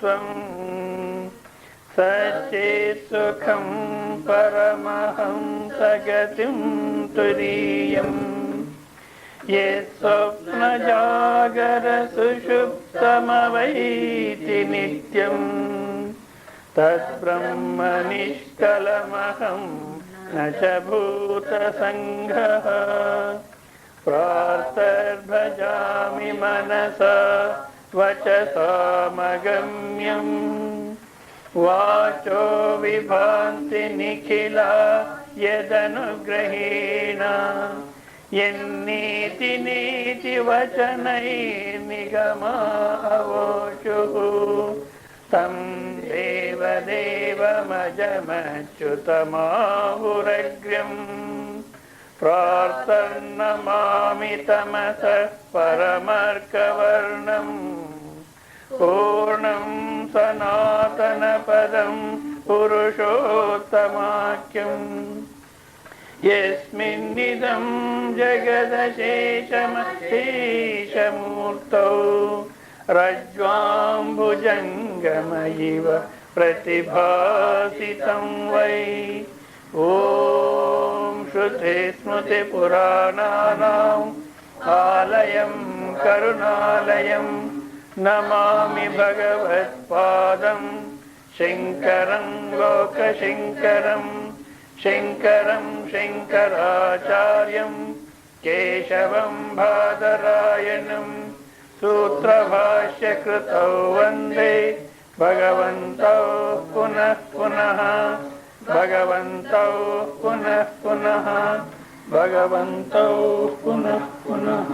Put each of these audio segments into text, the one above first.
त्वं सच्चेत् सुखं परमहंसगतिं तुरीयम् ये स्वप्नजागरसुषुप्तमवैति नित्यम् तद्ब्रह्म निष्कलमहं न च भूतसङ्घः प्रार्तर्भजामि मनसा वचसामगम्यम् वाचो विभान्ति निखिला यदनुग्रहेण यन्नीति नीति वचनैर्निगमा अवोचुः तं देवदेवमजमच्युतमाहुरग्र्यम् प्रार्तन्नमामि तमसः परमर्कवर्णम् पूर्णं सनातनपदं पुरुषोत्तमाख्यम् यस्मिन्निदं जगदशेषमशेषमूर्तौ रज्ज्वाम्बुजङ्गमयिव प्रतिभासितं वै ॐ श्रुतिस्मृतिपुराणानाम् आलयं करुणालयं नमामि भगवत्पादं शङ्करं लोकशङ्करं शङ्करं शङ्कराचार्यं केशवं बादरायणं सूत्रभाष्यकृतौ वन्दे भगवन्तौ पुनः पुनः भगवन्तौ पुनः पुनः भगवन्तौ पुनः पुनः.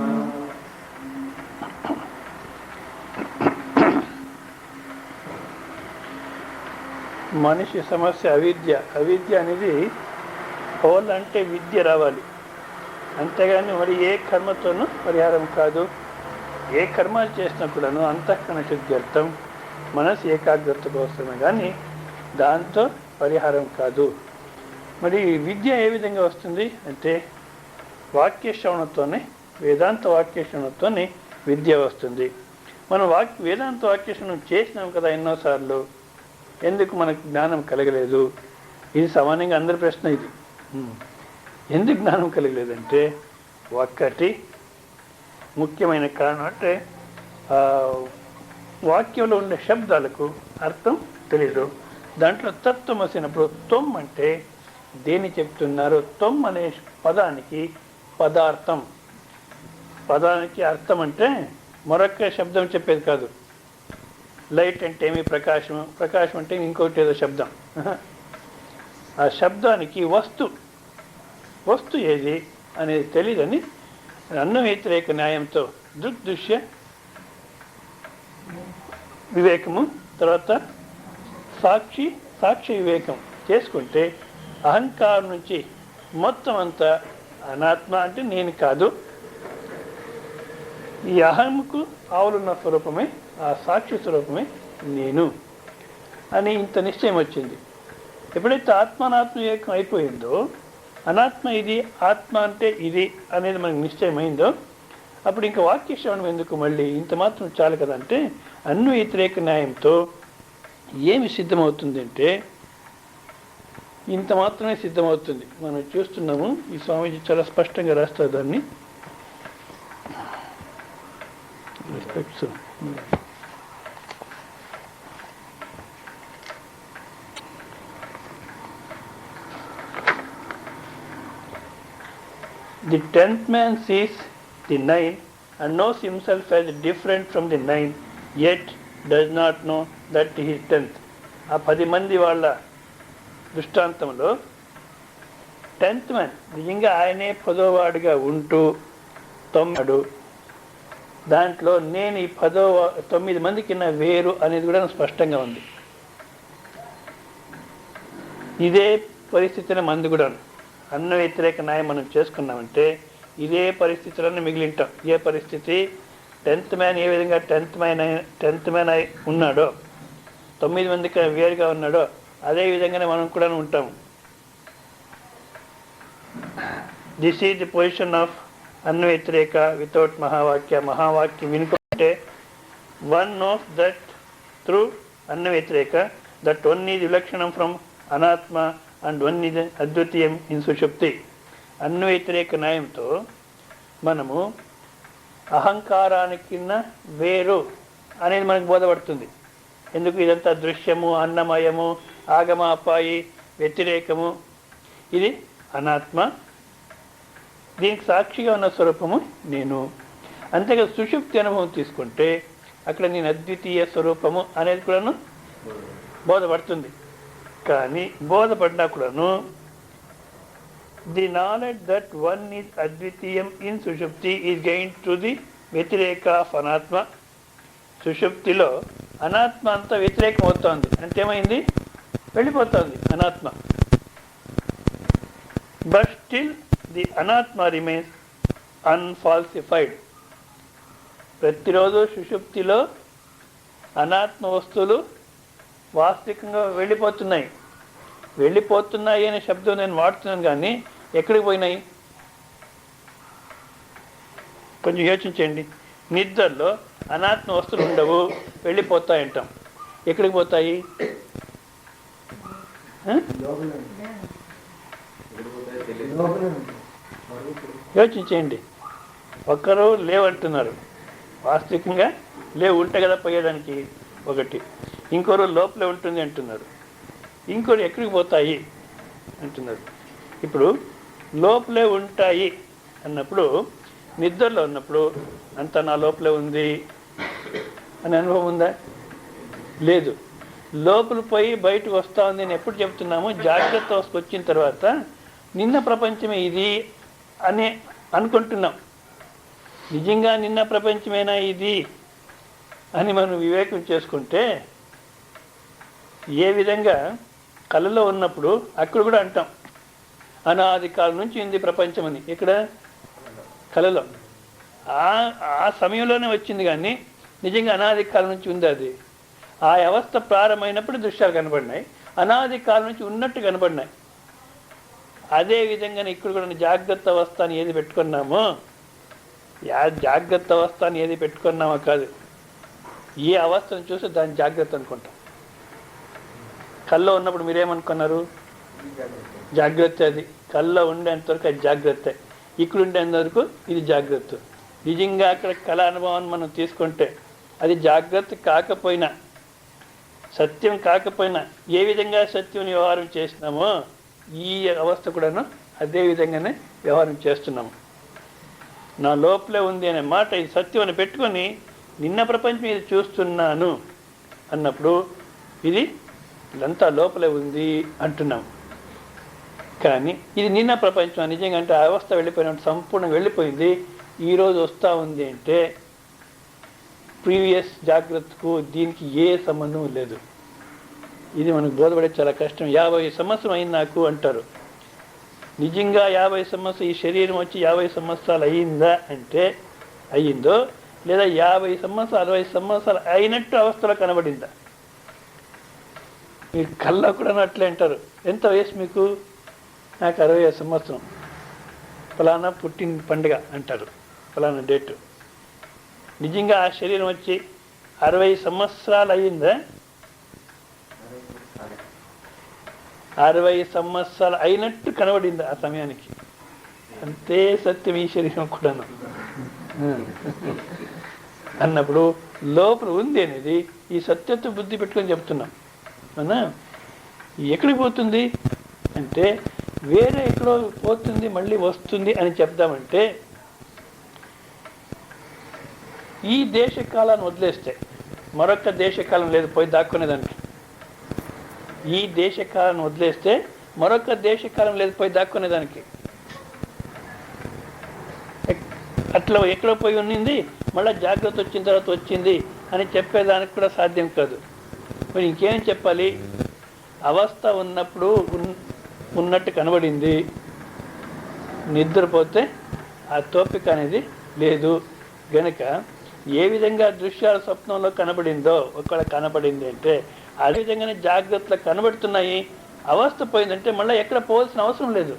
మనిషి సమస్య అవిద్య. అవిద్య అనేది పోవాలంటే విద్య రావాలి, అంతేగాని మరి ఏ కర్మతోనూ పరిహారం కాదు. ఏ కర్మ చేసినా కూడాను అంతఃకరణ శుద్ధ్యర్థం మనసు ఏకాగ్రత కోసమే, కానీ దాంతో పరిహారం కాదు. మరి విద్య ఏ విధంగా వస్తుంది అంటే వాక్యశ్రవణతోనే, వేదాంత వాక్యశ్రవణతోనే విద్య వస్తుంది. మనం వేదాంత వాక్యశ్రవణం చేసినాం కదా ఎన్నోసార్లు, ఎందుకు మనకు జ్ఞానం కలగలేదు? ఇది సామాన్యంగా అందరి ప్రశ్న. ఇది ఎందుకు జ్ఞానం కలగలేదంటే ఒక్కటి ముఖ్యమైన కారణం అంటే వాక్యంలో ఉండే శబ్దాలకు అర్థం తెలీదు. దాంట్లో తత్వం వచ్చినప్పుడు త్వం అంటే దేన్ని చెప్తున్నారు? త్వం అనే పదానికి పదార్థం, పదానికి అర్థం అంటే మరొక శబ్దం చెప్పేది కాదు. లైట్ అంటే ఏమి? ప్రకాశం. ప్రకాశం అంటే ఇంకోటి ఏదో శబ్దం. ఆ శబ్దానికి వస్తు ఏది అనేది తెలియదని అన్న వ్యతిరేక న్యాయంతో దృగ్దృశ్య వివేకము, తర్వాత సాక్షి వివేకం చేసుకుంటే అహంకారం నుంచి మొత్తం అంతా అనాత్మ అంటే నేను కాదు, ఈ అహంకు ఆవులున్న స్వరూపమే, ఆ సాక్షి స్వరూపమే నేను అని ఇంత నిశ్చయం వచ్చింది. ఎప్పుడైతే ఆత్మానాత్మ వివేకం అయిపోయిందో, అనాత్మ ఇది, ఆత్మ అంటే ఇది అనేది మనకు నిశ్చయమైందో, అప్పుడు ఇంకా వాక్య శ్రవణం ఎందుకు? మళ్ళీ ఇంత మాత్రం చాలు కదా. అంటే అన్ను వ్యతిరేక న్యాయంతో ఏమి సిద్ధమవుతుంది అంటే ఇంత మాత్రమే సిద్ధమవుతుంది. మనం చూస్తున్నాము, ఈ స్వామీజీ చాలా స్పష్టంగా రాస్తారు దాన్ని. The 10th man sees the 9 and knows himself as different from the 9, yet does not know that he is 10th. ఆ 10 మంది వాళ్ళ దృష్టాంతంలో 10th man నిజంగా ఆయనే 10వ వాడిగా ఉంటూ 9 దాంట్లో నేను ఈ 9 మంది కింద వేరు అనేది కూడా స్పష్టంగా ఉంది. ఇదే పరిస్థితిని మంది కూడా అన్న వ్యతిరేక న్యాయం మనం చేసుకున్నామంటే ఇదే పరిస్థితులన్నీ మిగిలింటాం. ఏ పరిస్థితి? 10th మ్యాన్ ఏ విధంగా 10th మ్యాన్ అయి ఉన్నాడో, 9 మందికి వేరుగా ఉన్నాడో, అదే విధంగానే మనం కూడా ఉంటాము. This is the position of అన్న వ్యతిరేక వితౌట్ మహావాక్య. మహావాక్యం వినుకుంటే వన్ నోస్ దట్ త్రూ అన్న వ్యతిరేక, దట్ వన్ ఈజ్ విలక్షణం ఫ్రమ్ అనాత్మ అండ్ వన్ ఈజ్ అద్వితీయం ఇన్ సుషుప్తి. అన్న వ్యతిరేక న్యాయంతో మనము అహంకారానికి వేరు అనేది మనకు బోధపడుతుంది. ఎందుకు? ఇదంతా దృశ్యము, అన్నమయము, ఆగమాపాయి, వ్యతిరేకము, ఇది అనాత్మ, దీనికి సాక్షిగా ఉన్న స్వరూపము నేను. అంతేగా సుషుప్తి అనుభవం తీసుకుంటే అక్కడ నేను అద్వితీయ స్వరూపము అనేది కూడాను బోధపడుతుంది. కానీ బోధపడినా కూడాను the knowledge that one is అద్వితీయం ఇన్ సుషుప్తి ఈజ్ గెయిన్ టు ది వ్యతిరేక ఆఫ్ అనాత్మ. సుషుప్తిలో అనాత్మ అంతా వ్యతిరేకం అవుతోంది అంటే ఏమైంది? వెళ్ళిపోతుంది అనాత్మ. బట్ స్టిల్ ది అనాత్మ రిమైన్స్ అన్ఫాల్సిఫైడ్. ప్రతిరోజు సుషుప్తిలో అనాత్మ వస్తువులు వాస్తవికంగా వెళ్ళిపోతున్నాయి అనే శబ్దం నేను వాడుతున్నాను, కానీ ఎక్కడికి పోయినాయి? కొంచెం యోచించండి. నిద్రలో అనాత్మ వస్తువులు ఉండవు, వెళ్ళిపోతాయి అంటాం. ఎక్కడికి పోతాయి? యోచించండి. ఒక్కరు లేవంటున్నారు, వాస్తవికంగా లేవు, ఉంటే కదా పోయేదానికి ఒకటి. ఇంకోరు లోపలే ఉంటుంది అంటున్నారు, ఇంకోరు ఎక్కడికి పోతాయి అంటున్నారు. ఇప్పుడు లోపలే ఉంటాయి అన్నప్పుడు, నిద్రలో ఉన్నప్పుడు అంతా నా లోపలే ఉంది అని అనుభవం ఉందా? లేదు. లోపల పోయి బయటకు వస్తూ ఉంది అని ఎప్పుడు చెప్తున్నాము? జాగ్రత్త వచ్చిన తర్వాత నిన్న ప్రపంచమే ఇది అని అనుకుంటున్నాం. నిజంగా నిన్న ప్రపంచమేనా ఇది అని మనం వివేకం చేసుకుంటే, ఏ విధంగా కళలో ఉన్నప్పుడు అక్కడ కూడా అంటాం అనాది కాలం నుంచి ఉంది ప్రపంచం అని. ఇక్కడ కళలో ఆ సమయంలోనే వచ్చింది, కానీ నిజంగా అనాది కాలం నుంచి ఉంది అది. ఆ అవస్థ ప్రారంభమైనప్పుడు దృశ్యాలు కనబడినాయి, అనాది కాలం నుంచి ఉన్నట్టు కనబడినాయి. అదే విధంగానే ఇక్కడ కూడా జాగ్రత్త అవస్థ అని ఏది పెట్టుకున్నామో, జాగ్రత్త అవస్థ అని ఏది పెట్టుకున్నామో కాదు, ఏ అవస్థను చూసి దాన్ని జాగ్రత్త అనుకుంటాం. కల్లో ఉన్నప్పుడు మీరేమనుకున్నారు? జాగ్రత్త. అది కల్లో ఉండేంతవరకు అది జాగ్రత్త, ఇక్కడ ఉండేంతవరకు ఇది జాగ్రత్త. నిజంగా అక్కడ కళ అనుభవాన్ని మనం తీసుకుంటే అది జాగ్రత్త కాకపోయినా, సత్యం కాకపోయినా, ఏ విధంగా సత్యం వ్యవహారం చేసినామో ఈ అవస్థ కూడాను అదే విధంగానే వ్యవహారం చేస్తున్నాము. నా లోపలే ఉంది అనే మాట ఇది సత్యం అని పెట్టుకొని నిన్న ప్రపంచం ఇది చూస్తున్నాను అన్నప్పుడు ఇది ఇదంతా లోపలే ఉంది అంటున్నాం. కానీ ఇది నిన్న ప్రపంచం నిజంగా అంటే ఆ అవస్థ వెళ్ళిపోయినట్టు సంపూర్ణంగా వెళ్ళిపోయింది, ఈరోజు వస్తూ ఉంది అంటే ప్రీవియస్ జాగ్రత్తకు దీనికి ఏ సంబంధం లేదు. ఇది మనకు బోధపడే చాలా కష్టం. 50 సంవత్సరం అయింది నాకు అంటారు. నిజంగా 50 సంవత్సరం ఈ శరీరం వచ్చి 50 సంవత్సరాలు అయ్యిందా అంటే అయ్యిందో, లేదా 50 సంవత్సరాలు 60 సంవత్సరాలు అయినట్టు అవస్థలో కనబడిందా? మీరు కళ్ళ కూడా అట్లే అంటారు. ఎంత వయసు మీకు? నాకు 65 సంవత్సరం, ఫలానా పుట్టిన పండుగ అంటారు, ఫలానా డేటు. నిజంగా ఆ శరీరం వచ్చి 60 సంవత్సరాలు అయ్యిందా? 60 సంవత్సరాలు అయినట్టు కనబడింది ఆ సమయానికి. అంతే సత్యం ఈ శరీరం కూడాను అన్నప్పుడు లోపల ఉంది అనేది ఈ సత్యత్వ బుద్ధి పెట్టుకొని చెప్తున్నాం. అవునా? ఎక్కడికి పోతుంది అంటే వేరే ఎక్కడో పోతుంది మళ్ళీ వస్తుంది అని చెప్దామంటే, ఈ దేశకాలాన్ని వదిలేస్తే మరొక దేశకాలం లేదు పోయి దాక్కునేదానికి. ఈ దేశకాలాన్ని వదిలేస్తే మరొక దేశకాలం లేదు పోయి దాక్కునేదానికి. అట్లా ఎక్కడో పోయి ఉన్నింది మళ్ళీ జాగ్రత్త వచ్చిన తర్వాత వచ్చింది అని చెప్పేదానికి కూడా సాధ్యం కాదు. మరి ఇంకేం చెప్పాలి? అవస్థ ఉన్నప్పుడు ఉన్నట్టు కనబడింది, నిద్రపోతే ఆ తోపిక అనేది లేదు గనుక ఏ విధంగా దృశ్యాలు స్వప్నంలో కనబడిందో ఒకవేళ కనబడింది అంటే అదే విధంగానే జాగ్రత్తలు కనబడుతున్నాయి. అవస్థ పోయిందంటే మళ్ళీ ఎక్కడ పోవాల్సిన అవసరం లేదు.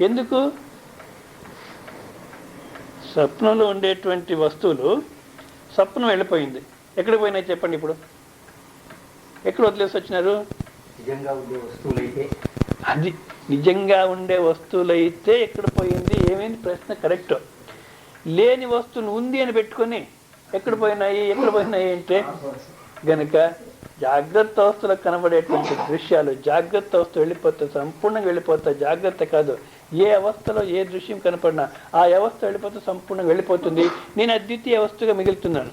ఎందుకు? స్వప్నంలో ఉండేటువంటి వస్తువులు స్వప్నం వెళ్ళిపోయింది, ఎక్కడికి పోయినాయి చెప్పండి. ఇప్పుడు ఎక్కడ వదిలేసి వచ్చినారు? నిజంగా ఉండే వస్తువులైతే అది నిజంగా ఉండే వస్తువులైతే ఎక్కడ పోయింది? ఏమైంది? ప్రశ్న కరెక్ట్. లేని వస్తువులు ఉంది అని పెట్టుకొని ఎక్కడ పోయినాయి అంటే గనక జాగ్రత్త అవస్థలకు కనబడేటువంటి దృశ్యాలు జాగ్రత్త అవస్థ వెళ్ళిపోతాయి, సంపూర్ణంగా వెళ్ళిపోతాయి. జాగ్రత్త కాదు, ఏ అవస్థలో ఏ దృశ్యం కనపడినా ఆ అవస్థ వెళ్ళిపోతే సంపూర్ణంగా వెళ్ళిపోతుంది. నేను అద్వితీయ అవస్థగా మిగులుతున్నాను.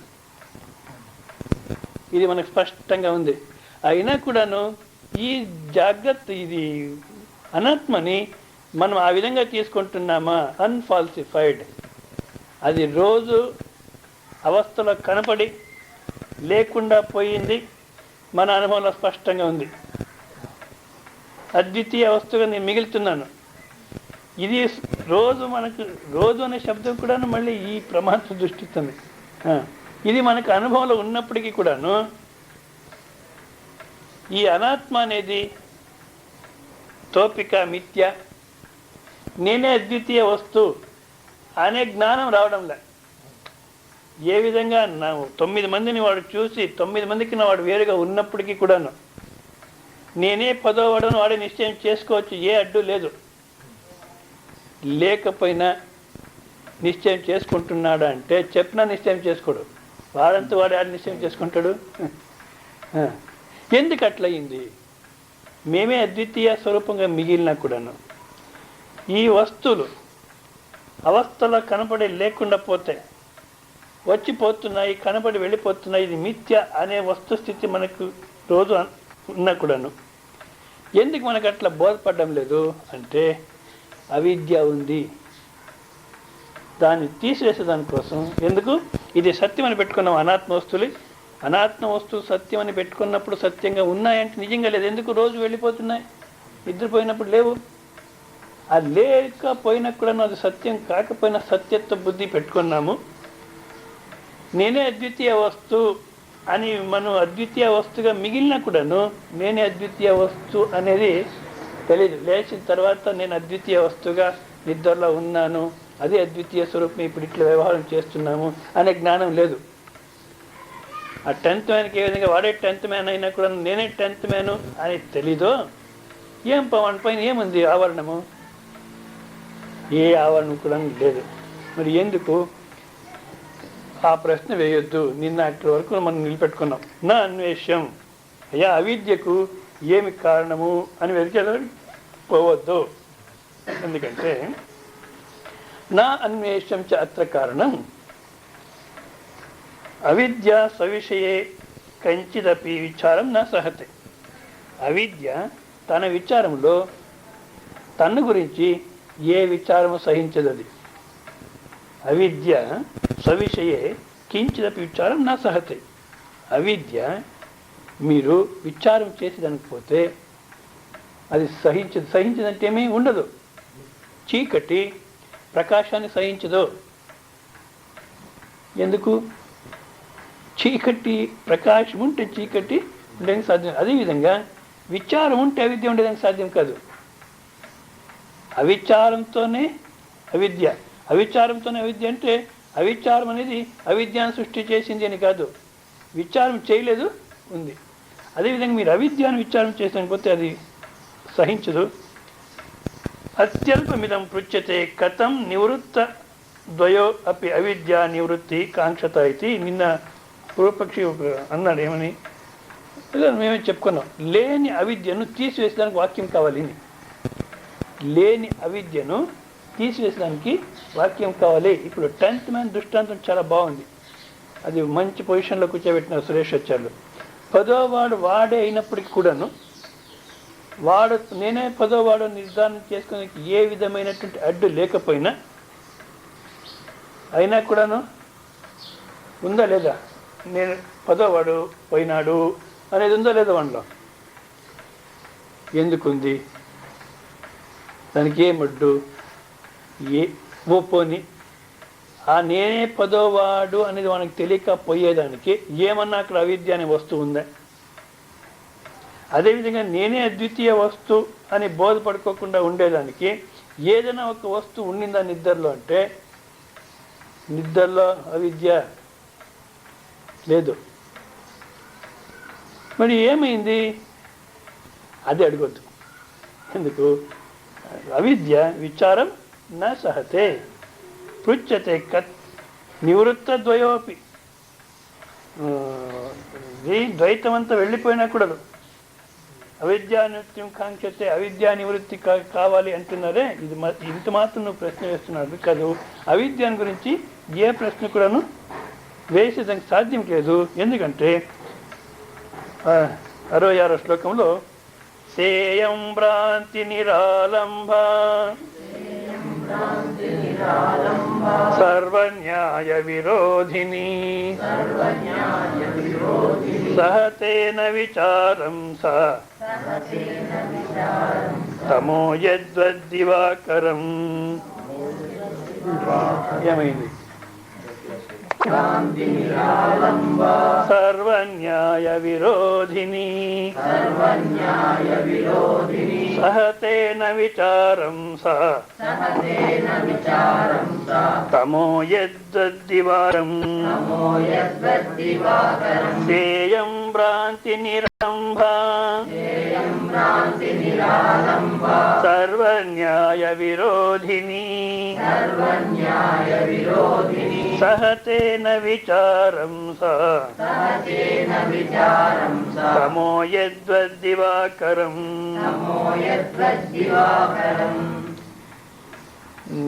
ఇది మనకు స్పష్టంగా ఉంది. అయినా కూడాను ఈ జాగ్రత్త, ఇది అనాత్మని మనం ఆ విధంగా తీసుకుంటున్నామా? అన్ఫాల్సిఫైడ్. అది రోజు అవస్థలో కనపడి లేకుండా పోయింది. మన అనుభవంలో స్పష్టంగా ఉంది. అద్వితీయ అవస్థగా నేను మిగులుతున్నాను. ఇది రోజు అనే శబ్దం కూడాను మళ్ళీ ఈ ప్రమాద దృష్టిస్తుంది. ఇది మనకు అనుభవంలో ఉన్నప్పటికీ కూడాను ఈ అనాత్మ అనేది తోపిక, మిథ్య, నేనే అద్వితీయ వస్తువు అనే జ్ఞానం రావడంలే. ఏ విధంగా 9 మందిని వాడు చూసి 9 మందికి వాడు వేరుగా ఉన్నప్పటికీ కూడాను నేనే 10వ వాడను వాడే నిశ్చయం చేసుకోవచ్చు, ఏ అడ్డు లేదు. లేకపోయినా నిశ్చయం చేసుకుంటున్నాడు అంటే చెప్పినా నిశ్చయం చేసుకోడు. వాడంతా వాడు ఆడ నిశ్చయం చేసుకుంటాడు. ఎందుకు అట్లయింది? మేమే అద్వితీయ స్వరూపంగా మిగిలినా కూడాను ఈ వస్తువులు అవస్థలో కనపడి లేకుండా పోతే వచ్చిపోతున్నాయి, కనబడి వెళ్ళిపోతున్నాయి. ఇది మిథ్య అనే వస్తుస్థితి మనకు రోజు ఉన్నా కూడాను ఎందుకు మనకు అట్లా బోధపడడం లేదు అంటే అవిద్య ఉంది. దాన్ని తీసివేసే దానికోసం ఎందుకు ఇది సత్యం అని పెట్టుకున్నాం. అనాత్మ వస్తువులు సత్యం అని పెట్టుకున్నప్పుడు సత్యంగా ఉన్నాయంటే నిజంగా లేదు. ఎందుకు రోజు వెళ్ళిపోతున్నాయి? నిద్రపోయినప్పుడు లేవు. ఆ లేకపోయినా కూడా అది సత్యం కాకపోయినా సత్యత్వ బుద్ధి పెట్టుకున్నాము. నేనే అద్వితీయ వస్తువు అని మనం అద్వితీయ వస్తువుగా మిగిలినా కూడాను నేనే అద్వితీయ వస్తువు అనేది తెలియదు. లేచిన తర్వాత నేను అద్వితీయ వస్తువుగా నిద్రలో ఉన్నాను, అదే అద్వితీయ స్వరూపం, ఇప్పుడు ఇట్లా వ్యవహారం చేస్తున్నాము అనే జ్ఞానం లేదు. ఆ 10th మ్యాన్కి ఏ విధంగా వాడే 10th మ్యాన్ అయినా కూడా నేనే 10th మ్యాను అని తెలీదో ఏం వాడి పైన ఏముంది ఆవరణము? ఏ ఆవరణం కూడా లేదు. మరి ఎందుకు ఆ ప్రశ్న వేయొద్దు. నిన్న అక్కడి వరకు మనం నిలబెట్టుకున్నాం. నా అన్వేషం అయ్యా అవిద్యకు ఏమి కారణము అని వెతికేదానికి పోవద్దు. ఎందుకంటే నా అన్వేషం చ అత్ర కారణం అవిద్య సవిషయే కంచిదపి విచారం నా సహతే. అవిద్య తన విచారంలో తన గురించి ఏ విచారము సహించదది. అవిద్య సవిషయే కించిదపి విచారం నా సహతే. అవిద్య మీరు విచారం చేసేదానికి పోతే అది సహించదు. సహించదంటే ఏమీ ఉండదు. చీకటి ప్రకాశాన్ని సహించదు. ఎందుకు? చీకటి ప్రకాశం ఉంటే చీకటి ఉండడానికి సాధ్యం. అదేవిధంగా విచారం ఉంటే అవిద్య ఉండడానికి సాధ్యం కాదు. అవిచారంతోనే అవిద్య. అవిచారంతోనే అవిద్య అంటే అవిచారం అనేది అవిద్యను సృష్టి చేసింది అని కాదు. విచారం చేయలేదు, ఉంది. అదేవిధంగా మీరు అవిద్యను విచారం చేసినకపోతే అది సహించదు. అత్యల్పమిదం పృచ్యతే కథం నివృత్త ద్వయో అపి అవిద్య నివృత్తి కాంక్షత ఇది. నిన్న పూర్వపక్షి అన్నాడు ఏమని, మేమే చెప్పుకున్నాం. లేని అవిద్యను తీసివేసడానికి వాక్యం కావాలి. లేని అవిద్యను తీసివేసడానికి వాక్యం కావాలి. ఇప్పుడు 10th మ్యాన్ దృష్టాంతం చాలా బాగుంది. అది మంచి పొజిషన్లో కూర్చోబెట్టిన సురేష్ వచ్చారు. 10వ వాడు వాడే అయినప్పటికీ కూడాను నేనే 10వ వాడు నిర్ధారణ చేసుకునే ఏ విధమైనటువంటి అడ్డు లేకపోయినా అయినా కూడాను ఉందా లేదా, నేను 10వ వాడు పోయినాడు అనేది ఉందా లేదా వాడిలో? ఎందుకుంది? దానికి ఏమడ్డు? పోని ఆ నేనే 10వ వాడు అనేది మనకు తెలియకపోయేదానికి ఏమన్నా అక్కడ అవిద్య అనే వస్తువు ఉందా? అదేవిధంగా నేనే అద్వితీయ వస్తువు అని బోధపడుకోకుండా ఉండేదానికి ఏదైనా ఒక వస్తువు ఉండిందా నిద్రలో అంటే నిద్రలో అవిద్య లేదు. మరి ఏమైంది అది అడగొద్దు. ఎందుకు? అవిద్య విచారం నా సహతే పృచ్యతే కత్ నివృత్తద్వయోపి. ఈ ద్వైతం అంతా వెళ్ళిపోయినా కూడా అవిద్యా నివృత్తి కాంక్షతే, అవిద్యా నివృత్తి కావాలి అంటున్నారే, ఇది ఇంత మాత్రం నువ్వు ప్రశ్న వేస్తున్నాడు కాదు. అవిద్యాన్ని గురించి ఏ ప్రశ్న కూడాను వేసేదానికి సాధ్యం లేదు. ఎందుకంటే 66వ శ్లోకంలో సేయం భ్రాంతి నిరాలంబ సర్వన్యాయ విరోధిని సహతేన విచారం స తమో యద్వద్దివాకరం. ఏమైంది? సర్వన్యాయ విరోధిని సహతేన విచారం స తమో యద్వద్దివారం సేయం భ్రాంతి నిరంభ సర్వన్యాయ విరోధిని సహతేన విచారం స తమో యద్వద్దివాకరం.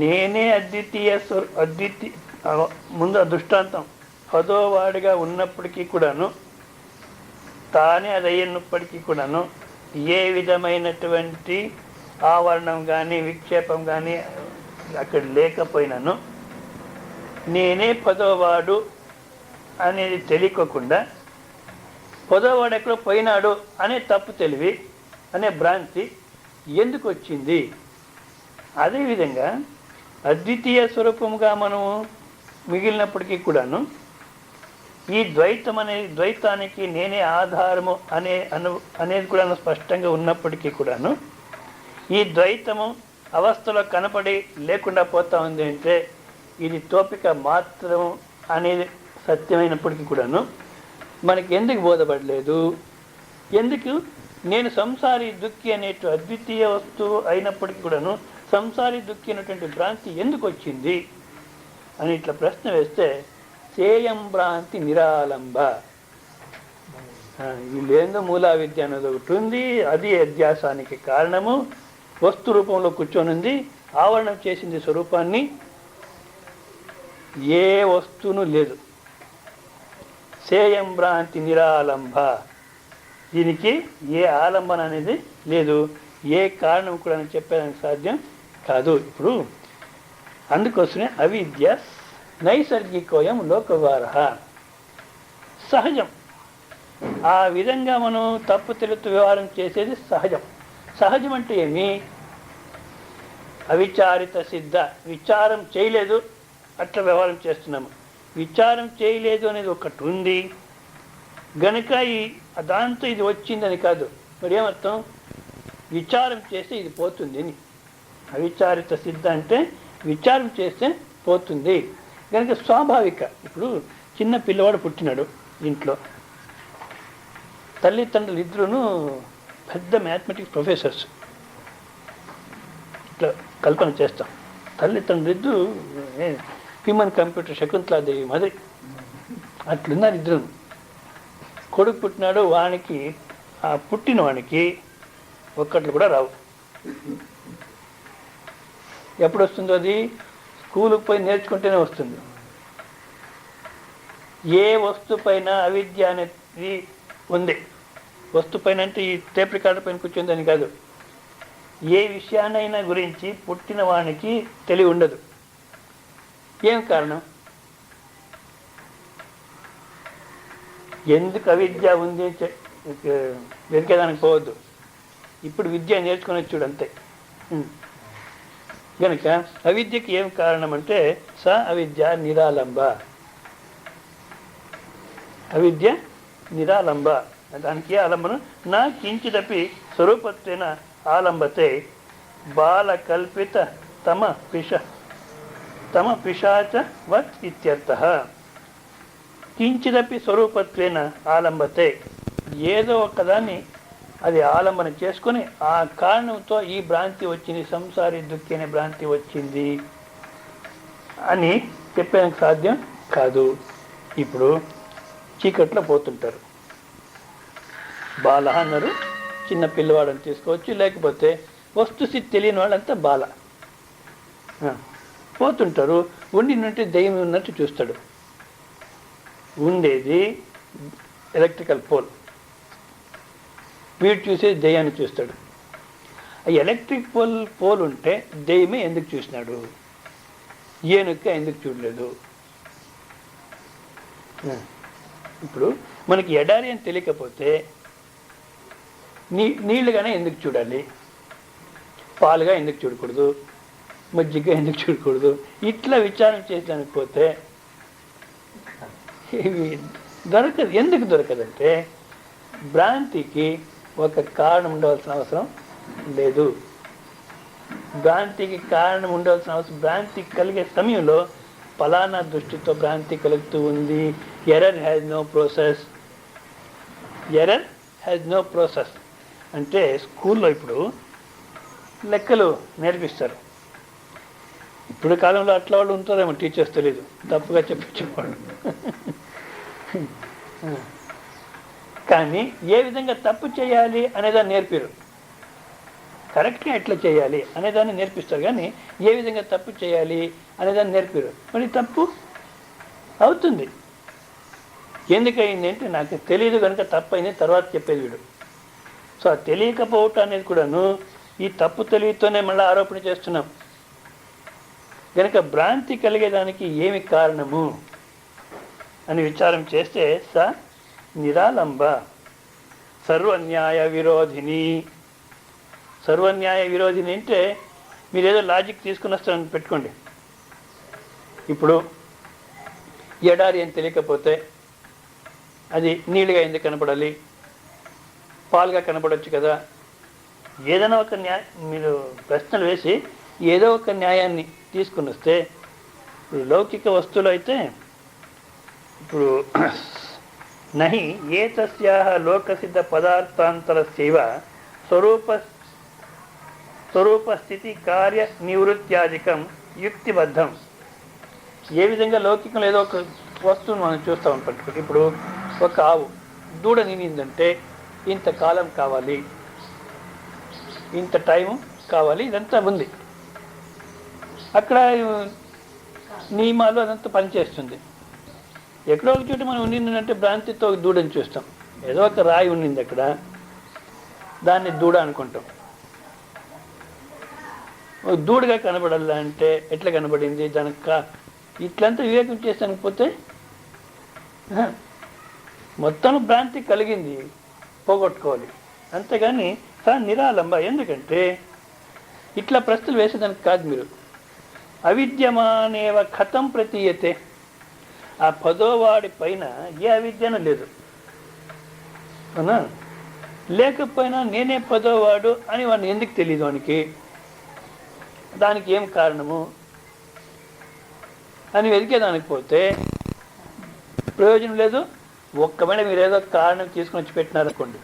నేనే ముందు దృష్టాంతం 10వ వాడిగా ఉన్నప్పటికీ కూడాను, తానే అది అయ్యినప్పటికీ కూడాను ఏ విధమైనటువంటి ఆవరణం కానీ విక్షేపం కానీ అక్కడ లేకపోయినాను, నేనే 10వ వాడు అనేది తెలియకోకుండా 10వ వాడు ఎక్కడో పోయినాడు అనే తప్పు తెలివి అనే భ్రాంతి ఎందుకు వచ్చింది? అదేవిధంగా అద్వితీయ స్వరూపముగా మనము మిగిలినప్పటికీ కూడాను ఈ ద్వైతానికి నేనే ఆధారము అనేది కూడా స్పష్టంగా ఉన్నప్పటికీ కూడాను ఈ ద్వైతము అవస్థలో కనపడి లేకుండా పోతా ఉంది అంటే ఇది తోపిక మాత్రము అనేది సత్యమైనప్పటికీ కూడాను మనకి ఎందుకు బోధపడలేదు? ఎందుకు నేను సంసారి దుఃఖి అనేటు అద్వితీయ వస్తువు అయినప్పటికీ కూడాను సంసారి దుఃఖి అనేటువంటి భ్రాంతి ఎందుకు వచ్చింది అని ఇట్లా ప్రశ్న వేస్తే సేయం భ్రాంతి నిరాలంబ. వీళ్ళేందో మూలా విద్య అనేది ఒకటి ఉంది, అది అధ్యాసానికి కారణము, వస్తు రూపంలో కూర్చొని ఉంది, ఆవరణం చేసింది స్వరూపాన్ని, ఏ వస్తువును లేదు. సేయం భ్రాంతి నిరాలంబ, దీనికి ఏ ఆలంబన అనేది లేదు, ఏ కారణం కూడా చెప్పేదానికి సాధ్యం కాదు. ఇప్పుడు అందుకోసమే అవిద్య నైసర్గికోయం లోకవార, సహజం. ఆ విధంగా మనం తప్పు తెలుతు వ్యవహారం చేసేది సహజం. సహజం అంటే ఏమి? అవిచారిత సిద్ధ, విచారం చేయలేదు అట్లా వ్యవహారం చేస్తున్నాము. విచారం చేయలేదు అనేది ఒకటి ఉంది గనుక దాంతో ఇది వచ్చిందని కాదు. మరి ఏమర్థం? విచారం చేస్తే ఇది పోతుంది అని. అవిచారిత సిద్ధ అంటే విచారం చేస్తే పోతుంది కనుక స్వాభావిక. ఇప్పుడు చిన్న పిల్లవాడు పుట్టినాడు ఇంట్లో, తల్లిదండ్రులు ఇద్దరును పెద్ద మ్యాథమెటిక్స్ ప్రొఫెసర్స్. ఇట్లా కల్పన చేస్తాం. తల్లిదండ్రులు ఇద్దరు హ్యూమన్ కంప్యూటర్ శకుంతలాదేవి మాదిరి అట్లున్నారు ఇద్దరు. కొడుకు పుట్టినాడు, వానికి ఆ పుట్టిన వానికి ఒక్కట్లు కూడా రావు. ఎప్పుడు వస్తుందో అది? స్కూలుకు పోయి నేర్చుకుంటేనే వస్తుంది. ఏ వస్తువు పైన అవిద్య అనేది ఉంది, వస్తువు పైన అంటే ఈ టేప్ రికార్డర్ పైన కూర్చుందని కాదు, ఏ విషయాన్నైనా గురించి పుట్టిన వానికి తెలివి ఉండదు. ఏం కారణం? ఎందుకు అవిద్య ఉంది వెతికేదానికి పోవద్దు. ఇప్పుడు విద్య నేర్చుకుని చూడు అంతే. కనుక అవిద్యకి ఏం కారణం అంటే స అవిద్య నిరాలంబ. అవిద్య నిరాలంబ, దానికి ఆలంబనం. నా కించిదపి స్వరూపత్వేన ఆలంబతే బాలకల్పిత తమ పిశాచవత్ ఇత్యర్థః. కించిదపి స్వరూపత్వేన ఆలంబతే, ఏదో ఒకదాన్ని అది ఆలంబన చేసుకొని ఆ కారణంతో ఈ భ్రాంతి వచ్చింది, సంసారి దుఃఖి అనే భ్రాంతి వచ్చింది అని చెప్పడానికి సాధ్యం కాదు. ఇప్పుడు చీకట్లో పోతుంటారు, బాల అన్నారు, చిన్న పిల్లవాడని తీసుకోవచ్చు, లేకపోతే వస్తుస్థితి తెలియని వాళ్ళంతా బాల పోతుంటారు. ఉండి దెయ్యం ఉన్నట్టు చూస్తాడు. ఉండేది ఎలక్ట్రికల్ పోల్, వీడు చూసేది దెయ్యాన్ని చూస్తాడు. ఆ ఎలక్ట్రిక్ పోల్ ఉంటే దెయ్యమే ఎందుకు చూసినాడు, ఏనుక ఎందుకు చూడలేదు? ఇప్పుడు మనకి ఎడారి అని తెలియకపోతే నీళ్ళుగానే ఎందుకు చూడాలి, పాలుగా ఎందుకు చూడకూడదు, మజ్జిగ ఎందుకు చూడకూడదు? ఇట్లా విచారం చేసానికి పోతే ఇవి దొరకదు. ఎందుకు దొరకదంటే భ్రాంతికి ఒక కారణం ఉండవలసిన అవసరం లేదు. భ్రాంతికి కారణం ఉండవలసిన అవసరం, భ్రాంతి కలిగే సమయంలో ఫలానా దృష్టితో భ్రాంతి కలుగుతూ ఉంది. Error has no process, error has no process. అంటే స్కూల్లో ఇప్పుడు లెక్కలు నేర్పిస్తారు. ఇప్పుడు కాలంలో అట్లా వాళ్ళు ఉంటారేమో, టీచర్స్ తెలీదు, తప్పుగా చెప్పేవాళ్ళు. కానీ ఏ విధంగా తప్పు చేయాలి అనేదాన్ని నేర్పిరు, కరెక్ట్గా ఎట్లా చేయాలి అనేదాన్ని నేర్పిస్తారు. కానీ ఏ విధంగా తప్పు చేయాలి అనేదాన్ని నేర్పిరు. మరి తప్పు అవుతుంది. ఎందుకయింది అంటే నాకు తెలియదు కనుక తప్పు అయింది, తర్వాత చెప్పేది వీడు. సో ఆ తెలియకపోవటం అనేది కూడాను ఈ తప్పు తెలివితోనే మళ్ళీ ఆరోపణ చేస్తున్నాం. కనుక భ్రాంతి కలిగేదానికి ఏమి కారణము అని విచారం చేస్తే స నిరాలంబ సర్వన్యాయ విరోధిని. సర్వన్యాయ విరోధిని అంటే మీరేదో లాజిక్ తీసుకుని వస్తారని పెట్టుకోండి. ఇప్పుడు ఎడారి అని తెలియకపోతే అది నీళ్ళుగా ఎందుకు కనపడాలి, పాలుగా కనపడవచ్చు కదా? ఏదైనా ఒక మీరు ప్రశ్నలు వేసి ఏదో ఒక న్యాయాన్ని తీసుకుని వస్తే, ఇప్పుడు లౌకిక వస్తువులు అయితే ఇప్పుడు నహి ఏ తస్యాహ లోకసిద్ధ పదార్థాంతరస్యైవ స్వరూపస్థితి కార్య నివృత్యాధికం యుక్తిబద్ధం. ఏ విధంగా లౌకికంలో ఏదో ఒక వస్తువును మనం చూస్తామని పట్టుకుంటే, ఇప్పుడు ఒక ఆవు దూడ నిండిందంటే ఇంతకాలం కావాలి, ఇంత టైము కావాలి, ఇదంతా ఉంది. అక్కడ నియమాలు అదంతా పనిచేస్తుంది. ఎక్కడో ఒక చోట మనం ఉండిందంటే భ్రాంతితో ఒక దూడని చూస్తాం. ఏదో ఒక రాయి ఉండింది అక్కడ, దాన్ని దూడ అనుకుంటాం. ఒక దూడగా కనబడాలంటే ఎట్లా కనబడింది, దానికి ఇట్లంతా వివేకం చేస్తానికి పోతే మొత్తం భ్రాంతి కలిగింది, పోగొట్టుకోవాలి. అంతేగాని నిరాలంబ. ఎందుకంటే ఇట్లా ప్రశ్నలు వేసేదానికి కాదు. మీరు అవిద్యమానేవ కథం ప్రతీయతే, ఆ పదోవాడి పైన ఏ అవిద్యను లేదు, అవునా? లేకపోయినా నేనే పదోవాడు అని వాడిని ఎందుకు తెలియదు వానికి, దానికి ఏం కారణము అని వెతికేదానికి పోతే ప్రయోజనం లేదు. ఒక్కమైన మీరు ఏదో కారణం తీసుకుని వచ్చి పెట్టినారనుకోండి,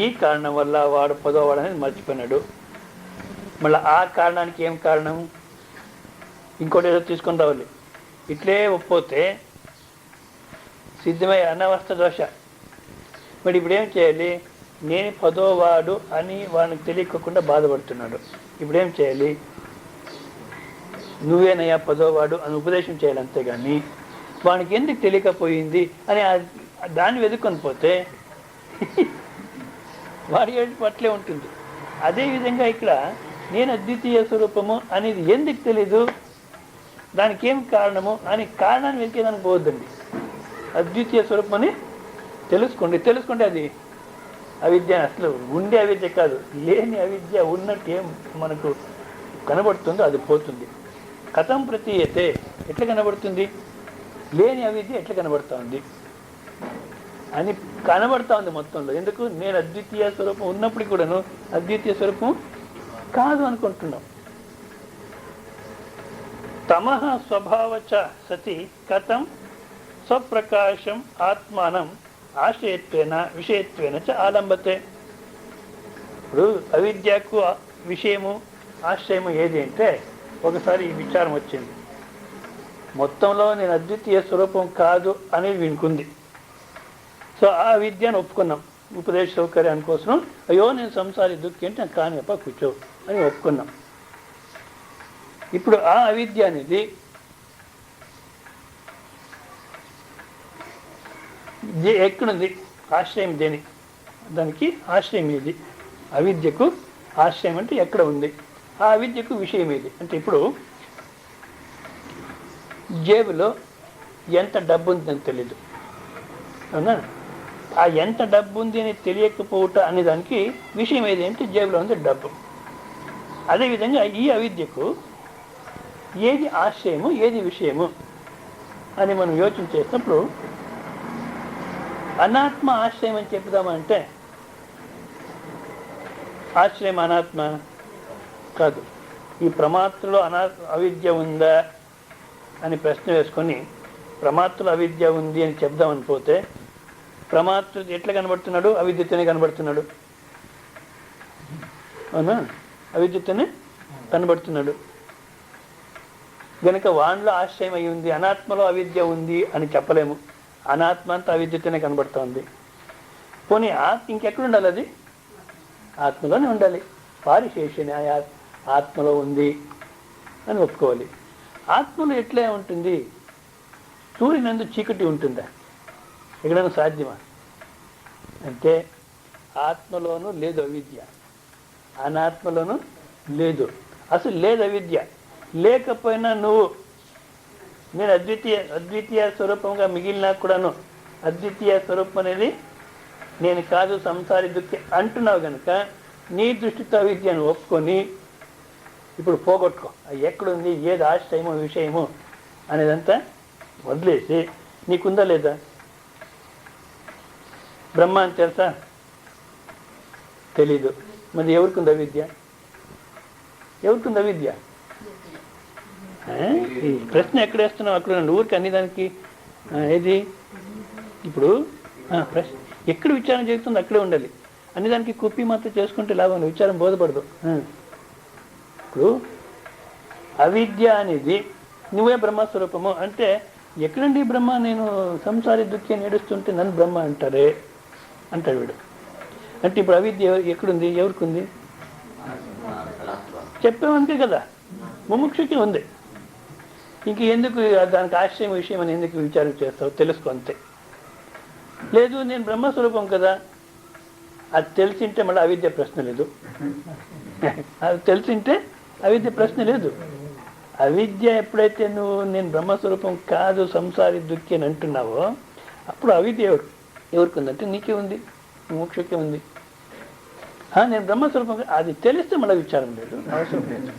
ఈ కారణం వల్ల వాడు పదోవాడు అనేది మర్చిపోయినాడు. మళ్ళీ ఆ కారణానికి ఏం కారణం, ఇంకోటి ఏదో తీసుకొని రావాలి. ఇట్లే ఒప్పోతే సిద్ధమై అనవస్థ దోష. మరి ఇప్పుడు ఏం చేయాలి? నేను పదోవాడు అని వానికి తెలియకుండా బాధపడుతున్నాడు. ఇప్పుడేం చేయాలి? నువ్వేనయ్యా పదోవాడు అని ఉపదేశం చేయాలి. అంతేగాని వానికి ఎందుకు తెలియకపోయింది అని దాన్ని వెతుక్కొని పోతే వాడి పట్లే ఉంటుంది. అదేవిధంగా ఇక్కడ నేను అద్వితీయ స్వరూపము అనేది ఎందుకు తెలీదు, దానికి ఏం కారణము అని కారణాన్ని వెతికేదానికి పోవద్దండి. అద్వితీయ స్వరూపం అని తెలుసుకుంటే అది అవిద్య. అసలు ఉండే అవిద్య కాదు, లేని అవిద్య ఉన్నట్టు ఏం మనకు కనబడుతుందో అది పోతుంది. కథం ప్రతీయతే ఎట్లా కనబడుతుంది, లేని అవిద్య ఎట్లా కనబడుతూ ఉంది అని కనబడతా ఉంది మొత్తంలో. ఎందుకు? నేను అద్వితీయ స్వరూపం ఉన్నప్పుడు కూడాను అద్వితీయ స్వరూపం కాదు అనుకుంటున్నాం. తమః స్వభావచ సతి కథం స్వప్రకాశం ఆత్మానం ఆశ్రయత్వేన విషయత్వేన చ ఆలంబతే. ఇప్పుడు అవిద్యకు విషయము ఆశ్రయము ఏది అంటే ఒకసారి ఈ విచారం వచ్చింది, మొత్తంలో నేను అద్వితీయ స్వరూపం కాదు అనేది వినుకుంది. సో ఆ విద్యను ఒప్పుకున్నాం ఉపదేశ సౌకర్యాని కోసం. అయ్యో నేను సంసారి దుఃఖి అంటే నాకు కానిప కూర్చో అని ఒప్పుకున్నాం. ఇప్పుడు ఆ అవిద్య అనేది ఎక్కడుంది? ఆశ్రయం దేని? దానికి ఆశ్రయం ఏది? అవిద్యకు ఆశ్రయం అంటే ఎక్కడ ఉంది? ఆ అవిద్యకు విషయం ఏది అంటే ఇప్పుడు జేబులో ఎంత డబ్బు ఉందని తెలీదు, అవునా? ఆ ఎంత డబ్బు ఉంది అని తెలియకపోవట అనే దానికి విషయం ఏది అంటే జేబులో ఉంది డబ్బు. అదేవిధంగా ఈ అవిద్యకు ఏది ఆశ్రయము ఏది విషయము అని మనం యోచన చేసినప్పుడు అనాత్మ ఆశ్రయం అని చెప్దామంటే ఆశ్రయం అనాత్మ కాదు. ఈ ప్రమాత్రలో అవిద్య ఉందా అని ప్రశ్న వేసుకొని ప్రమాత్రలో అవిద్య ఉంది అని చెప్దామని పోతే ప్రమాత్ర ఎట్లా కనబడుతున్నాడు? అవిద్యతోనే కనబడుతున్నాడు, అవునా? అవిద్యతోనే కనబడుతున్నాడు గనక వాణ్లో ఆశ్రయం అయి ఉంది. అనాత్మలో అవిద్య ఉంది అని చెప్పలేము. అనాత్మ అంతా అవిద్యతోనే కనబడుతోంది. పోనీ ఇంకెక్కడ ఉండాలి? అది ఆత్మలోనే ఉండాలి. పారిశేషణ ఆత్మలో ఉంది అని ఒప్పుకోవాలి. ఆత్మలో ఎట్లా ఉంటుంది? సూర్యునందు చీకటి ఉంటుందా? ఎక్కడైనా సాధ్యమా అంటే ఆత్మలోనూ లేదు అవిద్య, అనాత్మలోనూ లేదు, అసలు లేదు అవిద్య. లేకపోయినా నువ్వు నేను అద్వితీయ స్వరూపంగా మిగిలినా కూడాను అద్వితీయ స్వరూపం అనేది నేను కాదు సంసారి దుఃఖి అంటున్నావు కనుక నీ దృష్టితో అవిద్యను ఒప్పుకొని ఇప్పుడు పోగొట్టుకో. అది ఎక్కడుంది, ఏది ఆశ్రయము విషయము అనేదంతా వదిలేసి నీకుందా లేదా? బ్రహ్మ అని తెలుసా? తెలీదు. మరి ఎవరికుంది అవిద్య? ఎవరికుంది అవిద్య? ఈ ప్రశ్న ఎక్కడ వేస్తున్నావు? అక్కడ ఊరికి అన్ని దానికి ఏది ఇప్పుడు ప్రశ్న ఎక్కడ విచారం జరుగుతుందో అక్కడే ఉండాలి. అన్ని దానికి కుప్పి మాత్రం చేసుకుంటే లాభం, విచారం బోధపడదు. ఇప్పుడు అవిద్య అనేది నువ్వే బ్రహ్మస్వరూపము అంటే ఎక్కడండి బ్రహ్మ? నేను సంసారి దుఃఖి నేడుస్తుంటే నన్ను బ్రహ్మ అంటారే అంటాడు వీడు. అంటే ఇప్పుడు అవిద్య ఎక్కడుంది? ఎవరికి ఉంది? చెప్పామంతే కదా, ముముక్షుకి ఉంది. ఇంక ఎందుకు దానికి ఆశ్రయం విషయం అని ఎందుకు విచారం చేస్తావు? తెలుసుకో అంతే. లేదు నేను బ్రహ్మస్వరూపం కదా, అది తెలిసింటే మళ్ళీ అవిద్య ప్రశ్న లేదు. అది తెలిసింటే అవిద్య ప్రశ్న లేదు. అవిద్య ఎప్పుడైతే నువ్వు నేను బ్రహ్మస్వరూపం కాదు సంసారి దుఃఖి అని అంటున్నావో అప్పుడు అవిద్య ఎవరికి ఉందంటే నీకే ఉంది, మోక్షకే ఉంది. నేను బ్రహ్మస్వరూపం అది తెలిస్తే మళ్ళీ విచారం లేదు, అవసరం లేదు.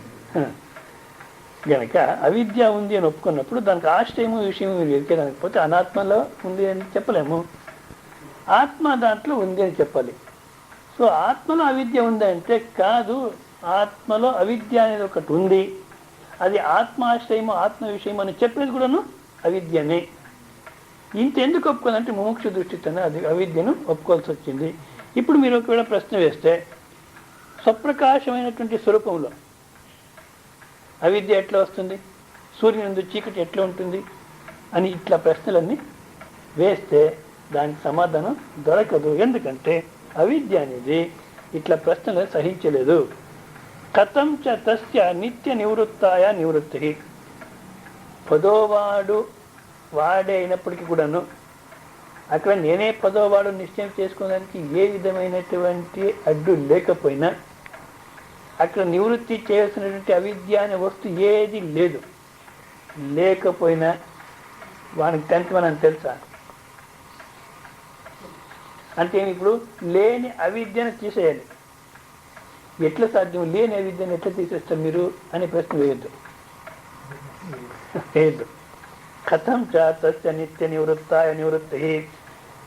గనక అవిద్య ఉంది అని ఒప్పుకున్నప్పుడు దానికి ఆశ్రయము విషయం మీరు ఎరికేదానికి పోతే అనాత్మలో ఉంది అని చెప్పలేము, ఆత్మ దాంట్లో ఉంది అని చెప్పాలి. సో ఆత్మలో అవిద్య ఉందంటే కాదు, ఆత్మలో అవిద్య అనేది ఒకటి ఉంది, అది ఆత్మాశ్రయము ఆత్మ విషయం అని చెప్పేది కూడాను అవిద్యనే. ఇంతెందుకు ఒప్పుకోవాలంటే మోక్ష దృష్టితోనే అది అవిద్యను ఒప్పుకోవాల్సి వచ్చింది. ఇప్పుడు మీరు ఒకవేళ ప్రశ్న వేస్తే స్వప్రకాశమైనటువంటి స్వరూపంలో అవిద్య ఎట్లా వస్తుంది, సూర్యుని చీకటి ఎట్లా ఉంటుంది అని ఇట్లా ప్రశ్నలన్నీ వేస్తే దానికి సమాధానం దొరకదు. ఎందుకంటే అవిద్య అనేది ఇట్లా ప్రశ్నలు సహించలేదు. కథం చ తస్య నిత్య నివృత్తాయ నివృత్తి. పదోవాడు వాడే అయినప్పటికీ కూడాను అక్కడ నేనే పదోవాడు నిశ్చయం చేసుకోవడానికి ఏ విధమైనటువంటి అడ్డు లేకపోయినా అక్కడ నివృత్తి చేయాల్సినటువంటి అవిద్య అనే వస్తువు ఏది లేదు. లేకపోయినా వానికి టెన్త్ మనం తెలుసా అంటే ఇప్పుడు లేని అవిద్యను తీసేయాలి. ఎట్లా సాధ్యం? లేని అవిద్యను ఎట్లా తీసేస్తారు మీరు అని ప్రశ్న వేయద్దు. కథం చ తస్య నిత్య నివృత్తాయ నివృత్తి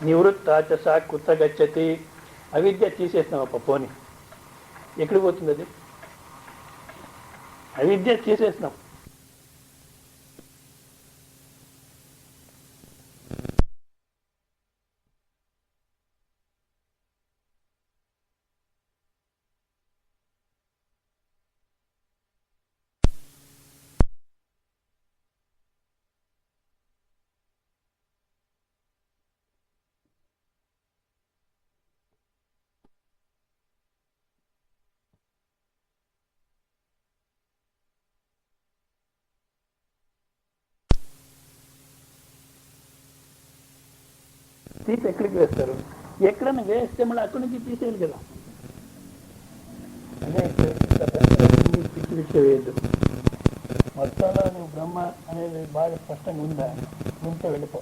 నివృత్తా చ సా కుత గచ్చతి. అవిద్య తీసేసినాం అప్ప పోని ఎక్కడికి పోతుంది? అది అవిద్య తీసేసినాం. తీసి ఎక్కడికి వేస్తారు? ఎక్కడన్నా వేస్తే మళ్ళీ అక్కడి నుంచి తీసేయాలి కదా. అదే పిచ్చి పిచ్చి వేయద్దు. మొత్తంలో నువ్వు బ్రహ్మ అనేది బాగా స్పష్టంగా ఉందా, ఉంటే వెళ్ళిపో,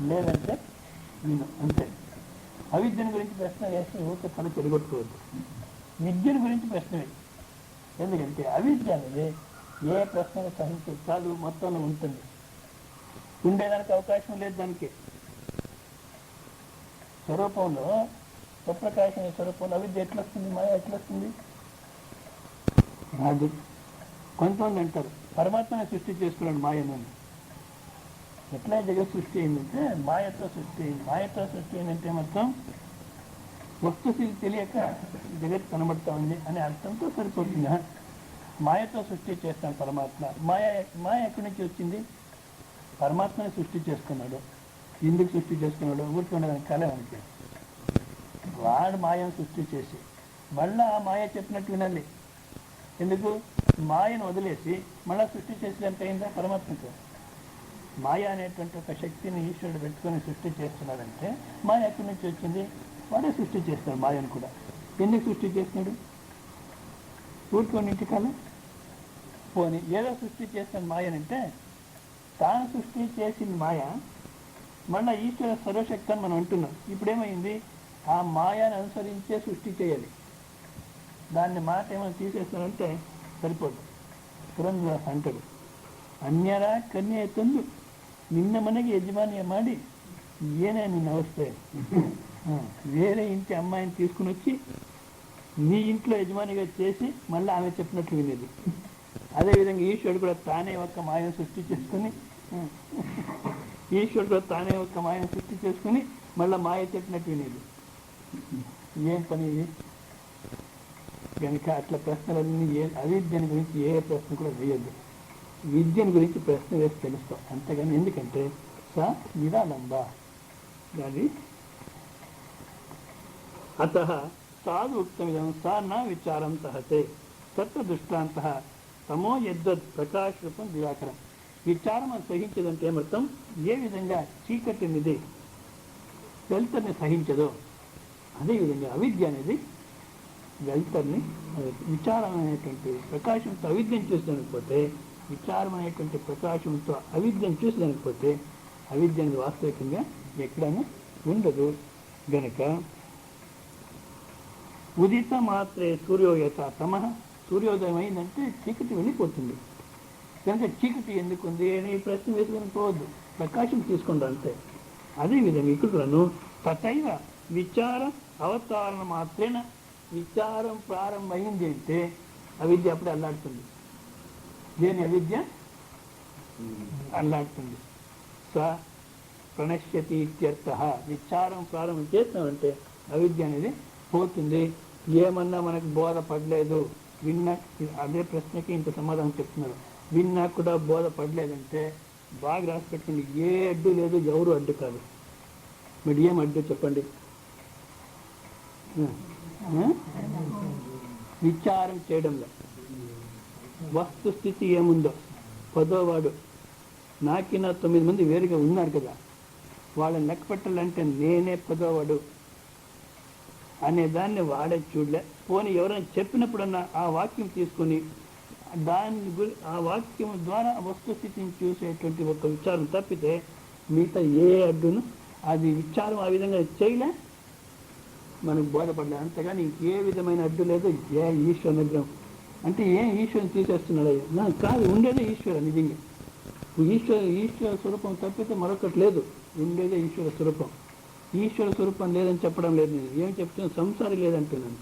లేదంటే నేను అంతే. అవిద్యను గురించి ప్రశ్న వేస్తే ఊరికే తల చెడగొట్టుకోవద్దు. విద్యను గురించి ప్రశ్న వేయి. ఎందుకంటే అవిద్య అనేది ఏ ప్రశ్నను సహించే చాలు మొత్తంలో ఉంటుంది. ఉండేదానికి అవకాశం లేదు దానికి. స్వరూపంలో స్వప్రకాశం స్వరూపంలో అవిద్య ఎట్లొస్తుంది, మాయ ఎట్లొస్తుంది? రాదు. కొంతమంది అంటారు పరమాత్మని సృష్టి చేసుకున్నాడు మాయను. ఎట్లా జగత్ సృష్టి అయిందంటే మాయతో సృష్టి అయింది. మాయతో సృష్టి అయిందంటే మొత్తం వస్తుస్థితి తెలియక జగత్ కనబడతా ఉంది అనే అర్థంతో సరిపోతుంది. మాయతో సృష్టి చేస్తాను పరమాత్మ. మాయ ఎక్కడి నుంచి వచ్చింది? పరమాత్మని సృష్టి చేసుకున్నాడు. ఎందుకు సృష్టి చేసుకున్నాడు? ఊరికి ఉండడానికి కళ మనకి. వాడు మాయను సృష్టి చేసి మళ్ళా ఆ మాయ చెప్పినట్టు వినాలి. ఎందుకు? మాయను వదిలేసి మళ్ళా సృష్టి చేసేంత అయిందా పరమాత్మకు? మాయ అనేటువంటి ఒక శక్తిని ఈశ్వరుడు పెట్టుకొని సృష్టి చేస్తున్నాడంటే మాయ ఎక్కడి నుంచి వచ్చింది? వాడే సృష్టి చేస్తాడు మాయను కూడా. ఎందుకు సృష్టి చేస్తున్నాడు? ఊరుకోనింటి కాలం పోని ఏదో సృష్టి చేస్తాడు మాయనంటే తాను సృష్టి చేసిన మాయ మళ్ళీ ఈశ్వర సర్వశక్తి అని మనం అంటున్నాం. ఇప్పుడేమైంది? ఆ మాయాన్ని అనుసరించే సృష్టి చేయాలి. దాన్ని మాట ఏమైనా తీసేస్తానంటే సరిపోదు. పురంధరదాస్ అంటాడు, అన్యరా కన్య ತಂದು నిన్న మనకి యజమాని ಮಾಡಿ ఏనే నిన్న అవస్థ వేరే ఇంటి అమ్మాయిని తీసుకుని వచ్చి నీ ఇంట్లో యజమానిగా చేసి మళ్ళీ ఆమె చెప్పినట్లు వినేది. అదేవిధంగా ఈశ్వరుడు కూడా తానే ఒక్క మాయను సృష్టి చేసుకుని మళ్ళీ మాయ చెప్పినట్టు వినేది. ఏం పని ఇది? కనుక అట్లా ప్రశ్నలన్నీ అవిద్యని గురించి ఏ ప్రశ్న కూడా వేయద్దు. విద్యను గురించి ప్రశ్న వేసి తెలుస్తాం అంతేగాని. ఎందుకంటే స నిరాలంబ అది అత సాధు ఉక్తమిదం సా నా విచారం సహతే తత్వ దృష్టాంత తమో యద్వద్ ప్రకాశ రూపం దివాకరం. విచారం అని సహించదంటే ఏమర్థం? ఏ విధంగా చీకటినిది వెలుతురిని సహించదో అదేవిధంగా అవిద్య అనేది వెలుతురిని విచారం అనేటువంటి ప్రకాశంతో అవిద్యను చూసడానికి విచారం అనేటువంటి ప్రకాశంతో అవిద్యను చూసడానికి అవిద్య అనేది వాస్తవికంగా ఎక్కడైనా ఉండదు. గనక ఉదిత మాత్రే సూర్యోయత తమ సూర్యోదయం అయిందంటే చీకటి వెళ్ళిపోతుంది. కనుక చీకటి ఎందుకు ఉంది అని ప్రశ్న వేసుకొని పోవద్దు, ప్రకాశం తీసుకుంటా అంతే. అదేవిధంగా ఇక్కడను తథైవ విచార అవతారణ మాత్రేన విచారం ప్రారంభమైంది అంటే అవిద్య అప్పుడే అల్లాడుతుంది. దేని అవిద్య అల్లాడుతుంది. స ప్రణశ్యతి ఇత్యర్థ. విచారం ప్రారంభం చేస్తామంటే అవిద్య అనేది పోతుంది. ఏమన్నా మనకు బోధపడలేదు, విన్నా, అదే ప్రశ్నకి ఇంత సమాధానం చెప్తున్నారు. విన్నా కూడా బోధపడలేదంటే బాగా రాసి పెట్టుకోండి, ఏ అడ్డు లేదు, ఎవరు అడ్డు కాదు. మరి ఏం అడ్డు చెప్పండి? విచారం చేయడంలో వస్తుస్థితి ఏముందో 10వ వాడు నాకినా 9 మంది వేరుగా ఉన్నారు కదా, వాళ్ళని లెక్క పెట్టాలంటే నేనే 10వ వాడు అనే దాన్ని వాడే చూడలే. పోనీ ఎవరైనా చెప్పినప్పుడన్నా ఆ వాక్యం తీసుకొని ఆ వాక్యం ద్వారా వస్తుస్థితిని చూసేటువంటి ఒక విచారం తప్పితే మిగతా ఏ అడ్డును అది విచారం ఆ విధంగా చేయలే, మనకు బోధపడలే. అంతేగాని ఇంకే విధమైన అడ్డు లేదు. ఏ ఈశ్వర నిగ్రహం అంటే ఏం ఈశ్వరుని తీసేస్తున్నాడు? నాకు కాదు, ఉండేదే ఈశ్వర. నిజంగా ఈశ్వర స్వరూపం తప్పితే మరొకటి లేదు, ఉండేదే ఈశ్వర స్వరూపం. ఈశ్వర స్వరూపం లేదని చెప్పడం లేదు. నేను ఏం చెప్తున్నాను? సంసారి లేదంటున్నాను.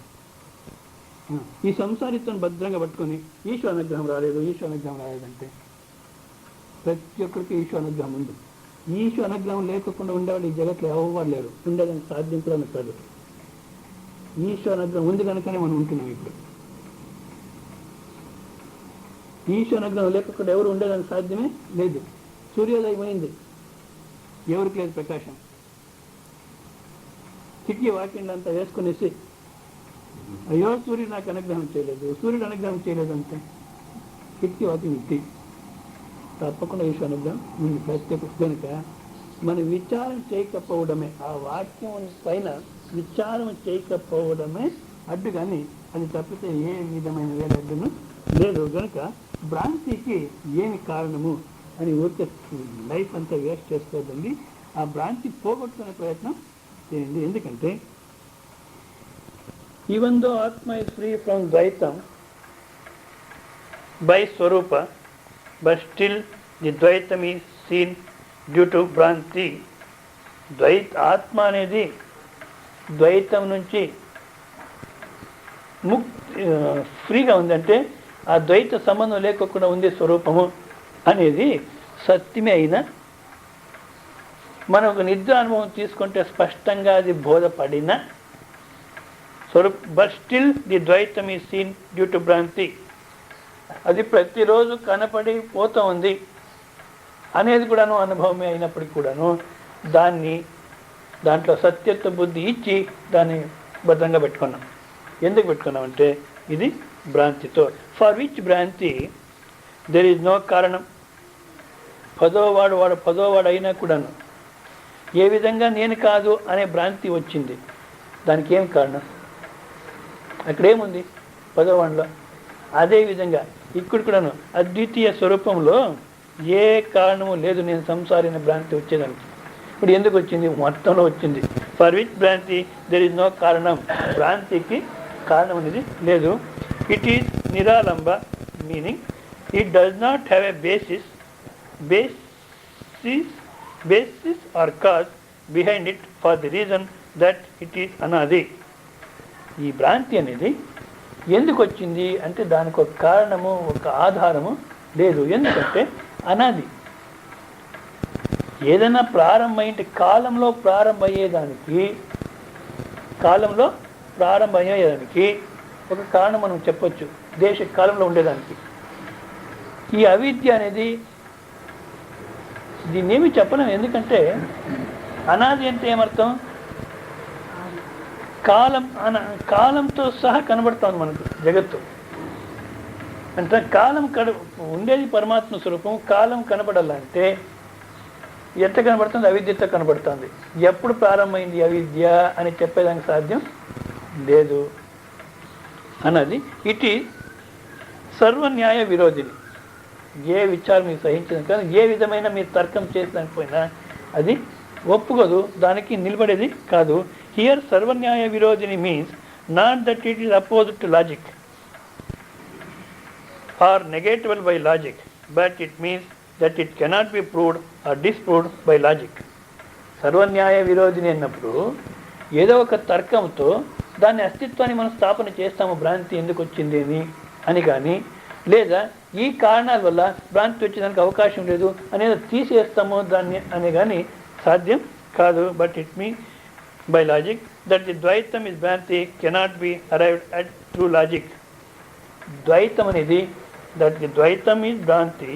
ఈ సంసారిత్వం భద్రంగా పట్టుకొని ఈశ్వర అనుగ్రహం రాలేదంటే ప్రతి ఒక్కరికి ఈశ్వర అనుగ్రహం ఉంది. ఈశ్వర అనుగ్రహం లేకుండా ఉండేవాళ్ళు ఈ జగత్లో ఎవరు లేరు, ఉండేదానికి సాధ్యం కూడా కాదు. ఈశ్వర అనుగ్రహం ఉంది కనుకనే మనం ఉంటున్నాం. ఇప్పుడు ఈశ్వర అనుగ్రహం లేకుండా ఎవరు ఉండేదానికి సాధ్యమే లేదు. సూర్యోదయం అయింది, ఎవరికి లేదు ప్రకాశం. కిటికీ వాకిండ్లంతా వేసుకునేసి అయ్యో సూర్యుడు నాకు అనుగ్రహం చేయలేదు అంటే కిటికీ వాకింగ్ తప్పకుండా ఈశ్వర అనుగ్రహం ఉంది. ప్రతి ఒక్క కనుక మనం విచారం చేయకపోవడమే, ఆ వాక్యం పైన విచారం చేయకపోవడమే అడ్డు, కానీ అది తప్పితే ఏ విధమైన వేరే అడ్డును లేదు. కనుక భ్రాంతికి ఏమి కారణము అని ఊరికే లైఫ్ అంతా వేస్ట్ చేసుకోవద్దండి. ఆ భ్రాంతి పోగొట్టుకునే ప్రయత్నం చేయండి. ఎందుకంటే ఈవెన్ దో ఆత్మ ఇస్ ఫ్రీ ఫ్రమ్ ద్వైతం బై స్వరూప, బట్ స్టిల్ ది ద్వైతం ఈజ్ సీన్ డ్యూ టు భ్రాంతి. ఆత్మ అనేది ద్వైతం నుంచి ఫ్రీగా ఉందంటే ఆ ద్వైత సంబంధం లేకుండా ఉంది స్వరూపము అనేది సత్యమే. అయినా మనం ఒక నిద్ర అనుభవం తీసుకుంటే స్పష్టంగా అది బోధపడిన స్వరూప, బట్ స్టిల్ ది ద్వైతం ఈజ్ సీన్ డ్యూ టు భ్రాంతి. అది ప్రతిరోజు కనపడి పోతూ ఉంది అనేది కూడాను అనుభవమే అయినప్పటికీ కూడాను దాంట్లో సత్యత్వ బుద్ధి ఇచ్చి దాన్ని భద్రంగా పెట్టుకున్నాం. ఎందుకు పెట్టుకున్నామంటే ఇది భ్రాంతితో. ఫర్ విచ్ భ్రాంతి దెర్ ఈజ్ నో కారణం. వాడు పదోవాడు అయినా కూడాను ఏ విధంగా నేను కాదు అనే భ్రాంతి వచ్చింది, దానికి ఏం కారణం? అక్కడేముంది పదోవాడిలో? అదేవిధంగా ఇక్కడ కూడాను అద్వితీయ స్వరూపంలో ఏ కారణము లేదు నేను సంసారిన భ్రాంతి వచ్చేదానికి. ఇప్పుడు ఎందుకు వచ్చింది? మొత్తంలో వచ్చింది. ఫర్ విచ్ భ్రాంతి దెర్ ఈజ్ నో కారణం. భ్రాంతికి కారణం అనేది లేదు. ఇట్ ఈజ్ నిరాలంబ, meaning it does not have a basis or cause behind it, for the reason that it is anadi. ఈ భ్రాంతి అనేది ఎందుకు వచ్చింది అంటే దానికి ఒక కారణము, ఒక ఆధారము లేదు. ఎందుకంటే అనాది. ఏదైనా ప్రారంభమైంటే కాలంలో ప్రారంభమయ్యేదానికి ఒక కారణం మనం చెప్పొచ్చు, దేశ కాలంలో ఉండేదానికి. ఈ అవిద్య అనేది దీన్నేమి చెప్పలేము. ఎందుకంటే అనాది అంటే ఏమర్థం? కాలంతో సహా కనబడుతుంది మనకు జగత్తు. అంటే కాలం ఉండేది పరమాత్మ స్వరూపం. కాలం కనబడాలంటే ఎట్ట కనబడుతుంది? అవిద్యతో కనబడుతుంది. ఎప్పుడు ప్రారంభమైంది అవిద్య అని చెప్పేదానికి సాధ్యం లేదు అన్నది. It is సర్వన్యాయ విరోధిని. ఏ విచారం మీరు సహించడం కానీ ఏ విధమైన మీరు తర్కం చేసిపోయినా అది ఒప్పుకోదు, దానికి నిలబడేది కాదు. హియర్ సర్వన్యాయ విరోధిని means not that it is opposed to logic or negatable by logic, but it means that it cannot be proved or disproved by logic. సర్వన్యాయ విరోధిని అన్నప్పుడు ఏదో ఒక తర్కంతో దాని అస్తిత్వాన్ని మనం స్థాపన చేస్తాము, భ్రాంతి ఎందుకు వచ్చింది అని కానీ, లేదా ఈ కారణాల వల్ల భ్రాంతి వచ్చేదానికి అవకాశం లేదు అనేది తీసేస్తాము దాన్ని అని కానీ సాధ్యం కాదు. But it mean by logic that the ద్వైతం ఇస్ భ్రాంతి cannot be arrived at through logic. ద్వైతం అనేది దట్ ది ద్వైతం ఈజ్ భ్రాంతి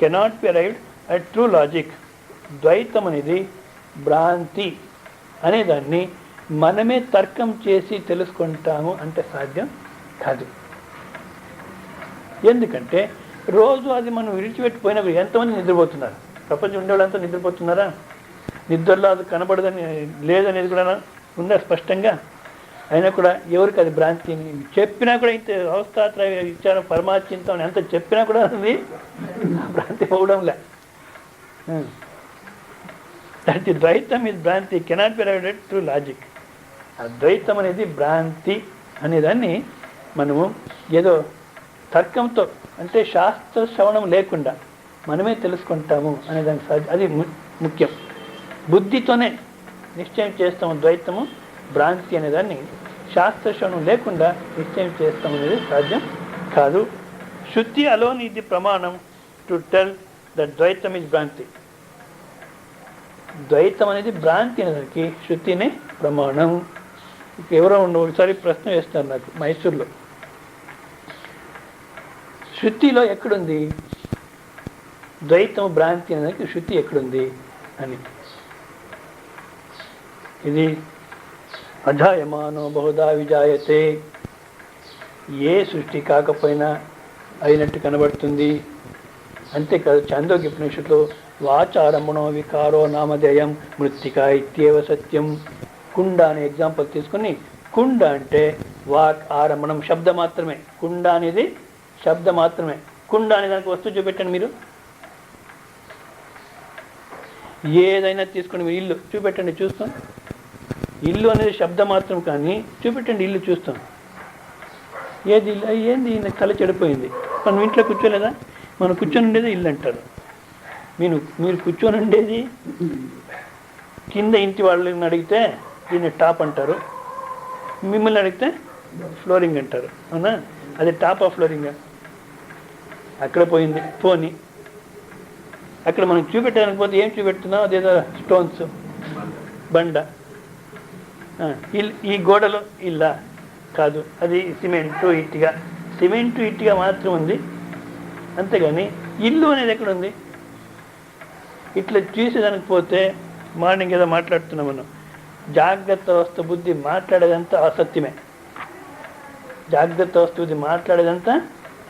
cannot be arrived at through logic. ద్వైతం అనేది భ్రాంతి అనేదాన్ని మనమే తర్కం చేసి తెలుసుకుంటాము అంటే సాధ్యం కాదు. ఎందుకంటే రోజు అది మనం విడిచిపెట్టిపోయినప్పుడు ఎంతమంది నిద్రపోతున్నారు? ప్రపంచం ఉండేవాళ్ళంతా నిద్రపోతున్నారా? నిద్రలో అది కనబడదని లేదనేది కూడా ఉందా స్పష్టంగా? అయినా కూడా ఎవరికి అది భ్రాంతి చెప్పినా కూడా ఇంత అవస్థాత్రయ విచారం పరమాచింతం ఎంత చెప్పినా కూడా అది భ్రాంతి పోవడంలే. దట్ ది ద్వైతం ఇస్ భ్రాంతి cannot be arrived through logic. ఆ ద్వైతం అనేది భ్రాంతి అనేదాన్ని మనము ఏదో తర్కంతో అంటే శాస్త్ర శ్రవణం లేకుండా మనమే తెలుసుకుంటాము అనేదానికి అది ముఖ్యం. బుద్ధితోనే నిశ్చయం చేస్తాము ద్వైతము భ్రాంతి అనేదాన్ని, శాస్త్ర శ్రవణం లేకుండా నిశ్చయం చేస్తాం అనేది సాధ్యం కాదు. శృతి అలోన్ ఇది ప్రమాణం టు టెల్ దట్ ద్వైతం ఇస్ భ్రాంతి. ద్వైతం అనేది భ్రాంతి అనేదానికి శృతినే ప్రమాణం. ఎవరో ఒకసారి ప్రశ్న వేస్తారు నాకు మైసూర్లో, శృతిలో ఎక్కడుంది ద్వైతం భ్రాంతి అనేదానికి శృతి ఎక్కడుంది అని. ఇది అజాయమానో బహుదా విజాయతే, ఏ సృష్టి కాకపోయినా అయినట్టు కనబడుతుంది. అంతేకాదు చాందోగ్యోపనిషత్తులో వాచారంభణో వికారో నామధేయం మృత్తికా ఇత్యేవ సత్యం. కుండ అనే ఎగ్జాంపుల్ తీసుకుని, కుండ అంటే వాక్ ఆరంభణం, శబ్దం మాత్రమే. కుండ అనేది శబ్దం మాత్రమే. కుండ అనే దానికి వస్తువు చూపెట్టండి మీరు. ఏదైనా తీసుకుని మీరు ఇల్లు చూపెట్టండి, చూస్తాం. ఇల్లు అనేది శబ్దం మాత్రం, కానీ చూపెట్టండి ఇల్లు, చూస్తాం. ఏది ఇల్లు? ఏంది నాకు తల చెడిపోయింది. మనం ఇంట్లో కూర్చోలేదా? మనం కూర్చొని ఉండేది ఇల్లు అంటారు. మీరు కూర్చొని ఉండేది కింద ఇంటి వాళ్ళని అడిగితే దీన్ని టాప్ అంటారు, మిమ్మల్ని అడిగితే ఫ్లోరింగ్ అంటారు. అవునా? అది టాప్ ఆఫ్ ఫ్లోరింగ్. అక్కడ పోయింది పోని. అక్కడ మనం చూపెట్టడానికి పోతే ఏం చూపెడుతున్నాం? అదేదో స్టోన్స్, బండ. ఈ గోడలు ఇల్లా? కాదు, అది సిమెంటు ఇట్టిగా. సిమెంటు ఇట్టిగా మాత్రం ఉంది, అంతేగాని ఇల్లు అనేది ఎక్కడ ఉంది? ఇట్లా చూసేదానికి పోతే మార్నింగ్ ఏదో మాట్లాడుతున్నాం మనం. జాగ్రత్త అవస్థ బుద్ధి మాట్లాడేదంతా అసత్యమే. జాగ్రత్త అవస్థ బుద్ధి మాట్లాడేదంతా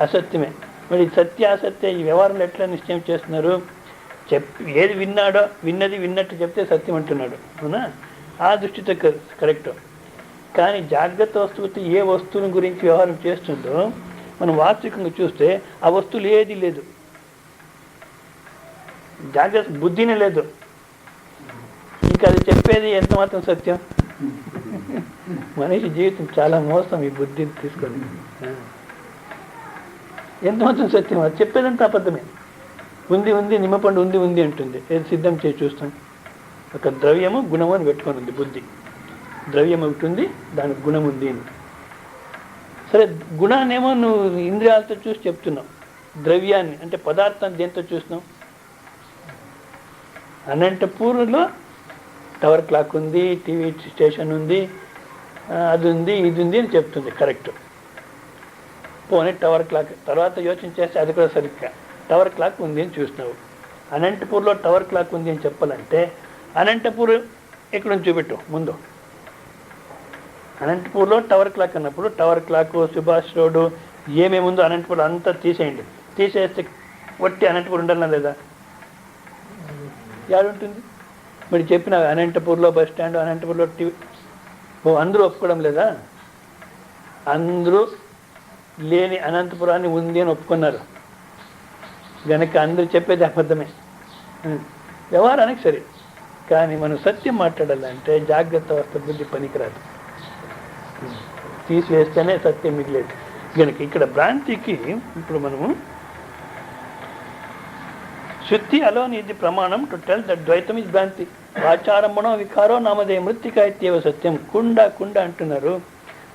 అసత్యమే. మరి సత్య అసత్య ఈ వ్యవహారంలో ఎట్లా నిశ్చయం చేస్తున్నారు? ఏది విన్నాడో విన్నది విన్నట్టు చెప్తే సత్యం అంటున్నాడు. అవునా? ఆ దృష్టితో కరెక్ట్. కానీ జాగ్రత్త వస్తువుతో ఏ వస్తువుని గురించి వ్యవహారం చేస్తుందో మనం వాస్తవికంగా చూస్తే ఆ వస్తువులు ఏది లేదు. జాగ్రత్త బుద్ధినే లేదు. ఇంకా అది చెప్పేది ఎంత మాత్రం సత్యం? మనిషి జీవితం చాలా మోసం ఈ బుద్ధిని తీసుకొని. ఎంత మాత్రం సత్యం? అది చెప్పేదంతా అబద్ధమే. ఉంది నిమ్మపండు ఉంది అంటుంది. ఏది సిద్ధం చేసి చూస్తాం. ఒక ద్రవ్యము గుణము అని పెట్టుకొని ఉంది బుద్ధి. ద్రవ్యం ఒకటి ఉంది, దానికి గుణం ఉంది అని. సరే, గుణాన్నేమో నువ్వు ఇంద్రియాలతో చూసి చెప్తున్నావు. ద్రవ్యాన్ని అంటే పదార్థాన్ని దేంతో చూస్తున్నావు? అనంతపూర్లో టవర్ క్లాక్ ఉంది, టీవీ స్టేషన్ ఉంది, అది ఉంది, ఇది ఉంది అని చెప్తుంది. కరెక్ట్. పోనీ టవర్ క్లాక్ తర్వాత యోచన చేస్తే అది కూడా సరిగ్గా టవర్ క్లాక్ ఉంది అని చూసినావు. అనంతపూర్లో టవర్ క్లాక్ ఉంది అని చెప్పాలంటే అనంతపూర్ ఎక్కడుంది చూపెట్టు ముందు. అనంతపూర్లో టవర్ క్లాక్ అన్నప్పుడు టవర్ క్లాక్, సుభాష్ రోడ్డు, ఏమేముందో అనంతపూర్ అంతా తీసేయండి. తీసేస్తే వట్టి అనంతపూర్ ఉండాలన్నా లేదా? యాడుంటుంది? మరి చెప్పిన అనంతపూర్లో బస్ స్టాండ్, అనంతపూర్లో టీవీ, అందరూ ఒప్పుకోవడం లేదా? అందరూ లేని అనంతపురాన్ని ఉంది అని ఒప్పుకున్నారు గనక అందరూ చెప్పేది అబద్ధమే. వ్యవహారానికి సరే, కానీ మనం సత్యం మాట్లాడాలంటే జాగ్రత్త అవస్థ బుద్ధి పనికిరాదు. తీసివేస్తేనే సత్యం మిగిలేదు. కనుక ఇక్కడ భ్రాంతికి ఇప్పుడు మనము శుద్ధి అలోన్ ఇది ప్రమాణం టు టెల్ దట్ ద్వైతం ఇస్ భ్రాంతి. వాచారంభణో వికారో నామదే మృత్తిక ఇత్యేవ సత్యం. కుండ అంటున్నారు,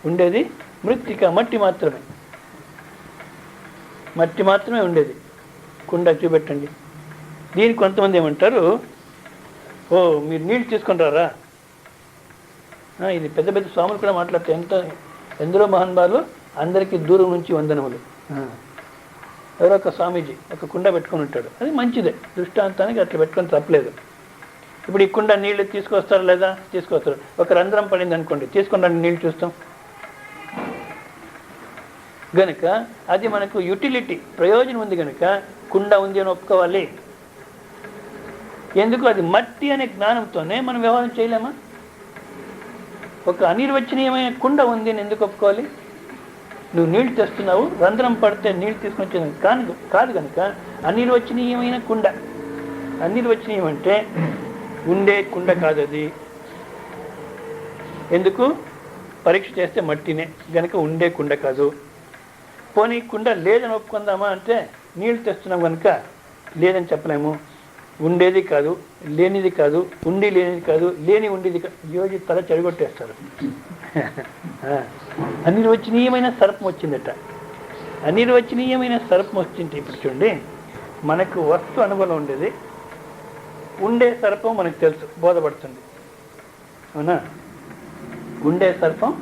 ఉండేది మృత్తిక, మట్టి మాత్రమే. మట్టి మాత్రమే ఉండేది. కుండ చూపెట్టండి. దీనికి కొంతమంది ఏమంటారు, ఓ మీరు నీళ్ళు తీసుకొని రారా? ఇది పెద్ద పెద్ద స్వాములు కూడా మాట్లాడతారు. ఎందరో మహానుభావులు, అందరికీ దూరం నుంచి వందనములు. ఎవరో ఒక స్వామీజీ ఒక కుండ పెట్టుకొని ఉంటాడు. అది మంచిదే, దృష్టాంతానికి అట్లా పెట్టుకొని తప్పలేదు. ఇప్పుడు ఈ కుండ నీళ్ళు తీసుకొస్తారు లేదా? తీసుకొస్తారు. ఒక రంధ్రం పడింది అనుకోండి, తీసుకుని నీళ్ళు చూస్తాం. గనుక అది మనకు యుటిలిటీ, ప్రయోజనం ఉంది కనుక కుండ ఉంది అని ఒప్పుకోవాలి. ఎందుకు? అది మట్టి అనే జ్ఞానంతోనే మనం వ్యవహారం చేయలేమా? ఒక అనిర్వచనీయమైన కుండ ఉంది అని ఎందుకు ఒప్పుకోవాలి? నువ్వు నీళ్ళు తెస్తున్నావు, రంధ్రం పడితే నీళ్ళు తీసుకొని వచ్చేది కాదు కనుక అనిర్వచనీయమైన కుండ. అనిర్వచనీయం అంటే ఉండే కుండ కాదు అది. ఎందుకు? పరీక్ష చేస్తే మట్టినే గనక ఉండే కుండ కాదు. పోనీ కుండ లేదని ఒప్పుకుందామా అంటే నీళ్ళు తెస్తున్నాం కనుక లేదని చెప్పలేము. ఉండేది కాదు, లేనిది కాదు, ఉండి లేనిది కాదు, లేని ఉండేది కాదు. యోజి తల చెడగొట్టేస్తారు. అనిర్వచనీయమైన సర్పం వచ్చిందట. అనిర్వచనీయమైన సర్పం వచ్చింది. ఇప్పుడు చూడండి, మనకు వస్తు అనుభవం ఉండేది, ఉండే సర్పం మనకు తెలుసు, బోధపడుతుంది. అవునా? ఉండే సర్పం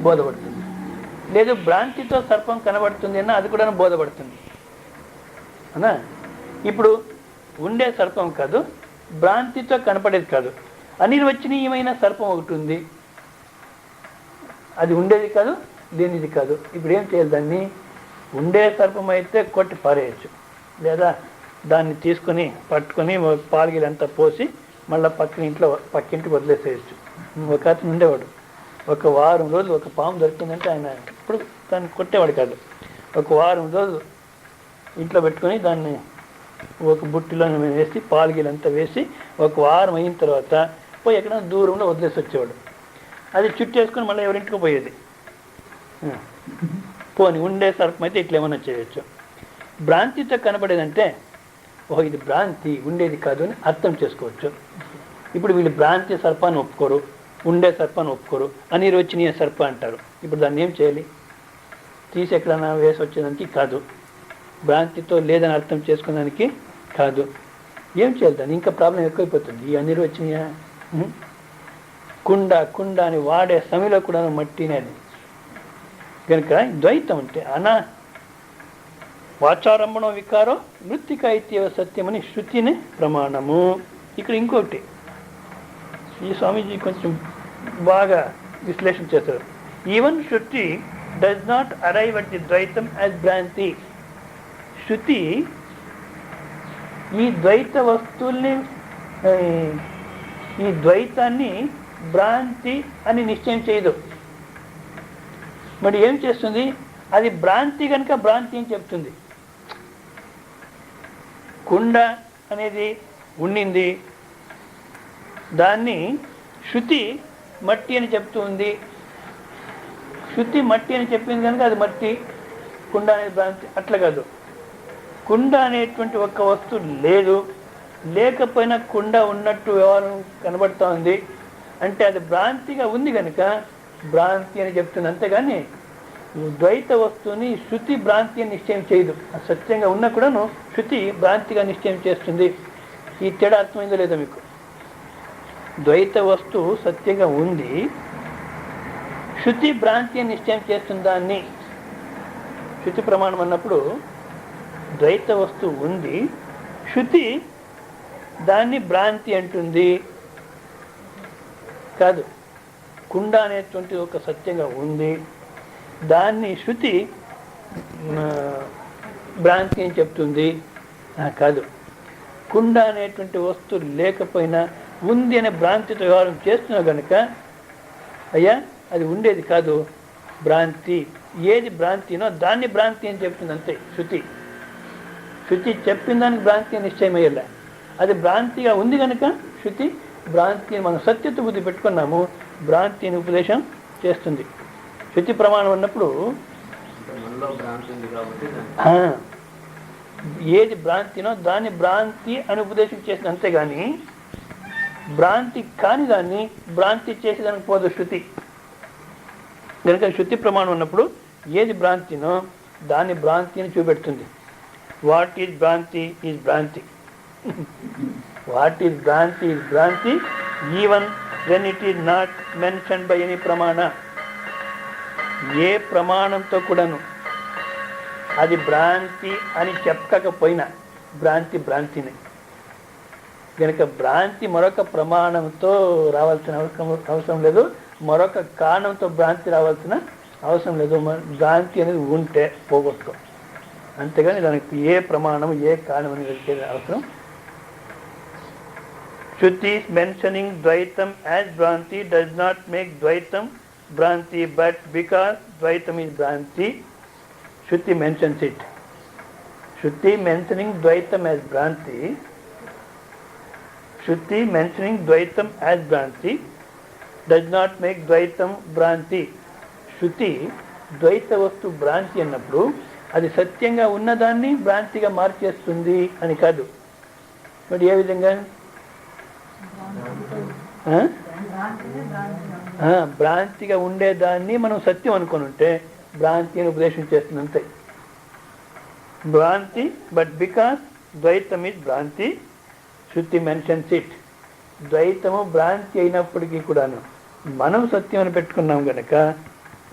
బోధపడుతుంది. లేదు భ్రాంతితో సర్పం కనబడుతుంది అన్న అది కూడా బోధపడుతుంది. అవునా? ఇప్పుడు ఉండే సర్పం కాదు, భ్రాంతితో కనపడేది కాదు, అనిర్వచనీయమైన సర్పం ఒకటి ఉంది. అది ఉండేది కాదు, లేనిది కాదు. ఇప్పుడు ఏం చేయాలి? దాన్ని ఉండే సర్పం అయితే కొట్టి పారేయచ్చు, లేదా దాన్ని తీసుకొని పట్టుకొని పాలగిలంతా పోసి మళ్ళీ పక్కింటికి వదిలేసేయచ్చు. ఒక అతను ఉండేవాడు, ఒక వారం రోజులు ఒక పాము దొరికిందంటే ఆయన ఇప్పుడు దాన్ని కొట్టేవాడు కాదు. ఒక వారం రోజులు ఇంట్లో పెట్టుకొని దాన్ని ఒక బుట్టిలో వేసి పాలగిలంతా వేసి ఒక వారం అయిన తర్వాత పోయి ఎక్కడ దూరంలో వదిలేసి వచ్చేవాడు. అది చుట్టేసుకొని మళ్ళీ ఎవరింటికి పోయేది. పోని ఉండే సర్పం అయితే ఇట్లా ఏమన్నా చేయొచ్చు. భ్రాంతితో కనబడేదంటే ఓహో ఇది భ్రాంతి, ఉండేది కాదు అని అర్థం చేసుకోవచ్చు. ఇప్పుడు వీళ్ళు భ్రాంతి సర్పాన్ని ఒప్పుకోరు, ఉండే సర్పాన్ని ఒప్పుకోరు, అనిర్వచనీయ సర్ప అంటారు. ఇప్పుడు దాన్ని ఏం చేయాలి? తీసి ఎక్కడన్నా వేసి వచ్చేదానికి కాదు, భ్రాంతితో లేదని అర్థం చేసుకునేదానికి కాదు. ఏం చేయాలి? దాన్ని ఇంకా ప్రాబ్లం ఎక్కువైపోతుంది. ఈ అనిర్వచనీయ కుండ అని వాడే సమయంలో కూడా మట్టినేది కనుక ద్వైతం అంటే వాచారంభణ వికారం మృత్తిక ఇత్యవ సత్యమని శృతిని ప్రమాణము. ఇక్కడ ఇంకొకటి ఈ స్వామీజీ కొంచెం బాగా విశ్లేషణ చేస్తారు. Even Shruti does not arrive at the ద్వైతం యాజ్ భ్రాంతి. శృతి ఈ ద్వైత వస్తువుల్ని ఈ ద్వైతాన్ని భ్రాంతి అని నిశ్చయం చేయదు. మరి ఏం చేస్తుంది? అది భ్రాంతి కనుక భ్రాంతి అని చెప్తుంది. కుండ అనేది ఉండింది, దాన్ని శృతి మట్టి అని చెప్తూ ఉంది. శృతి మట్టి అని చెప్పింది కనుక అది మట్టి, కుండ అనేది భ్రాంతి. అట్లా కాదు. కుండ అనేటువంటి ఒక్క వస్తువు లేదు, లేకపోయినా కుండ ఉన్నట్టు వ్యవహారం కనబడుతూ ఉంది అంటే అది భ్రాంతిగా ఉంది కనుక భ్రాంతి అని చెప్తుంది. అంతేగాని ద్వైత వస్తువుని శృతి భ్రాంతి అని నిశ్చయం చేయదు. సత్యంగా ఉన్నా కూడాను శృతి భ్రాంతిగా నిశ్చయం చేస్తుంది. ఈ తేడా అర్థమైందో లేదో మీకు? ద్వైత వస్తువు సత్యంగా ఉంది, శృతి భ్రాంతి అని నిశ్చయం చేస్తుంది. దాన్ని శృతి ప్రమాణం అన్నప్పుడు ద్వైత వస్తువు ఉంది, శృతి దాన్ని భ్రాంతి అంటుంది. కాదు, కుండ అనేటువంటి ఒక సత్యంగా ఉంది, దాన్ని శృతి భ్రాంతి అని చెప్తుంది. కాదు, కుండ అనేటువంటి వస్తువు లేకపోయినా ఉంది అనే భ్రాంతితో వ్యవహారం చేస్తున్నావు కనుక అయ్యా అది ఉండేది కాదు, భ్రాంతి. ఏది భ్రాంతినో దాన్ని భ్రాంతి అని చెప్తుంది అంతే శృతి. శృతి చెప్పిన దానికి భ్రాంతి అని నిశ్చయమయ్యేలా. అది భ్రాంతిగా ఉంది కనుక శృతి భ్రాంతిని మనం సత్యత బుద్ధి పెట్టుకున్నాము, భ్రాంతి అని ఉపదేశం చేస్తుంది. శృతి ప్రమాణం అన్నప్పుడు ఏది భ్రాంతినో దాన్ని భ్రాంతి అని ఉపదేశం చేసింది. అంతేగాని భ్రాంతి కాని దాన్ని భ్రాంతి చేసేదానికి పోదు శృతి. కనుక శృతి ప్రమాణం ఉన్నప్పుడు ఏది భ్రాంతినో దాన్ని భ్రాంతి అని చూపెడుతుంది. వాట్ ఈజ్ భ్రాంతి ఈజ్ భ్రాంతి. వాట్ ఈజ్ భ్రాంతి ఈజ్ భ్రాంతి even when it is not mentioned by any ప్రమాణ. ఏ ప్రమాణంతో కూడాను అది భ్రాంతి అని చెప్పకపోయినా భ్రాంతి భ్రాంతిని. కనుక భ్రాంతి మరొక ప్రమాణంతో రావాల్సిన అవసరం లేదు, మరొక కారణంతో భ్రాంతి రావాల్సిన అవసరం లేదు. భ్రాంతి అనేది ఉంటే పోగొట్టుకో, అంతేగాని దానికి ఏ ప్రమాణం ఏ కారణం అనేది వెళ్తే అవసరం. Shruti mentioning Dvaitam as Bhranti does not make Dvaitam Bhranti, but because Dvaitam is Bhranti, Shruti mentions it. Shruti mentioning Dvaitam as Bhranti, Shruti mentioning Dvaitam as Bhranti does not make Dvaitam Bhranti. Shruti ద్వైత వస్తు భ్రాంతి అన్నప్పుడు అది సత్యంగా ఉన్నదాన్ని భ్రాంతిగా మార్చేస్తుంది అని కాదు. మరి ఏ విధంగా? భ్రాంతిగా ఉండేదాన్ని మనం సత్యం అనుకుని ఉంటే భ్రాంతి అని ఉపదేశం చేస్తుంది అంతే. భ్రాంతి, బట్ బికాస్ ద్వైతం ఇస్ భ్రాంతి, శృతి మెన్షన్స్ ఇట్. ద్వైతము భ్రాంతి అయినప్పటికీ కూడాను మనం సత్యం అని పెట్టుకున్నాం కనుక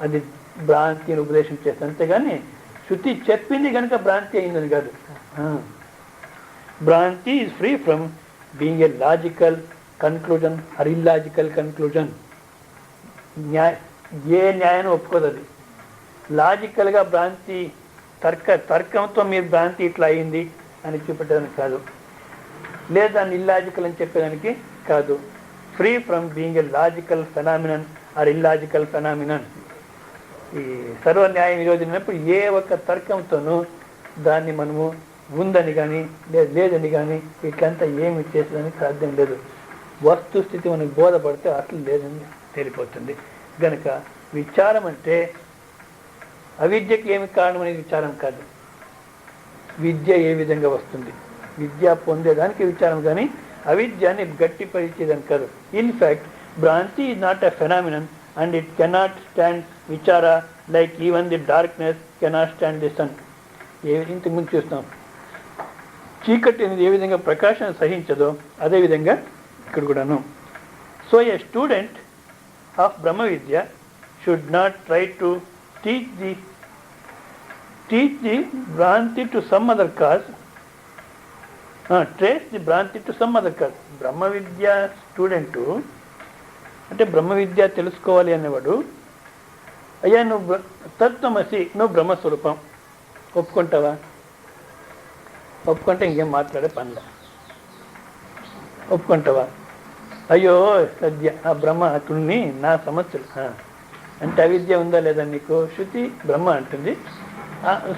అది భ్రాంతి అని ఉపదేశం చేస్తుంది. అంతేగాని శృతి చెప్పింది కనుక భ్రాంతి అయిందని కాదు. భ్రాంతి is free from being a logical conclusion or illogical conclusion. ఏ న్యాయం ఒప్పుకోదు అది. లాజికల్గా భ్రాంతి తర్కంతో మీరు భ్రాంతి ఇట్లా అయింది అని చూపెట్టడానికి కాదు, లేదా దాన్ని ఇల్లాజికల్ అని చెప్పేదానికి కాదు. Free from being a logical phenomenon or illogical phenomenon. ఈ సర్వన్యాయ విరోధమైనప్పుడు ఏ ఒక్క తర్కంతోనూ దాన్ని మనము ఉందని కానీ లేదని కానీ ఇట్లంతా ఏమి చేసేదానికి సాధ్యం లేదు. వస్తుస్థితి మనకు బోధపడితే అసలు లేదని తేలిపోతుంది. కనుక విచారం అంటే అవిద్యకి ఏమి కారణం అనేది విచారం కాదు, విద్య ఏ విధంగా వస్తుంది, విద్య పొందేదానికి విచారం, కానీ అవిద్యాన్ని గట్టిపరిచేదానికి కాదు. ఇన్ఫ్యాక్ట్ భ్రాంతి is not a phenomenon and it cannot stand విచార like even the darkness cannot stand the sun. ఇంతకుముందు చూస్తాం, చీకటి అనేది ఏ విధంగా ప్రకాశం సహించదో అదేవిధంగా ఇక్కడ కూడాను. So A student of Brahma Vidya should not try to teach the Bhranti to some other cause, trace the Bhranti to some other cause. Brahma Vidya student అంటే బ్రహ్మ విద్య తెలుసుకోవాలి అనేవాడు, అయ్యా నువ్వు తత్వమసి, నువ్వు బ్రహ్మస్వరూపం ఒప్పుకుంటావా? ఒప్పుకుంటే ఇంకేం మాట్లాడే పనిలే. ఒప్పుకుంటావా? అయ్యో సద్య ఆ బ్రహ్మ అతన్ని నా సమస్యలు అంటే అవిద్య ఉందా లేదా నీకు? శృతి బ్రహ్మ అంటుంది,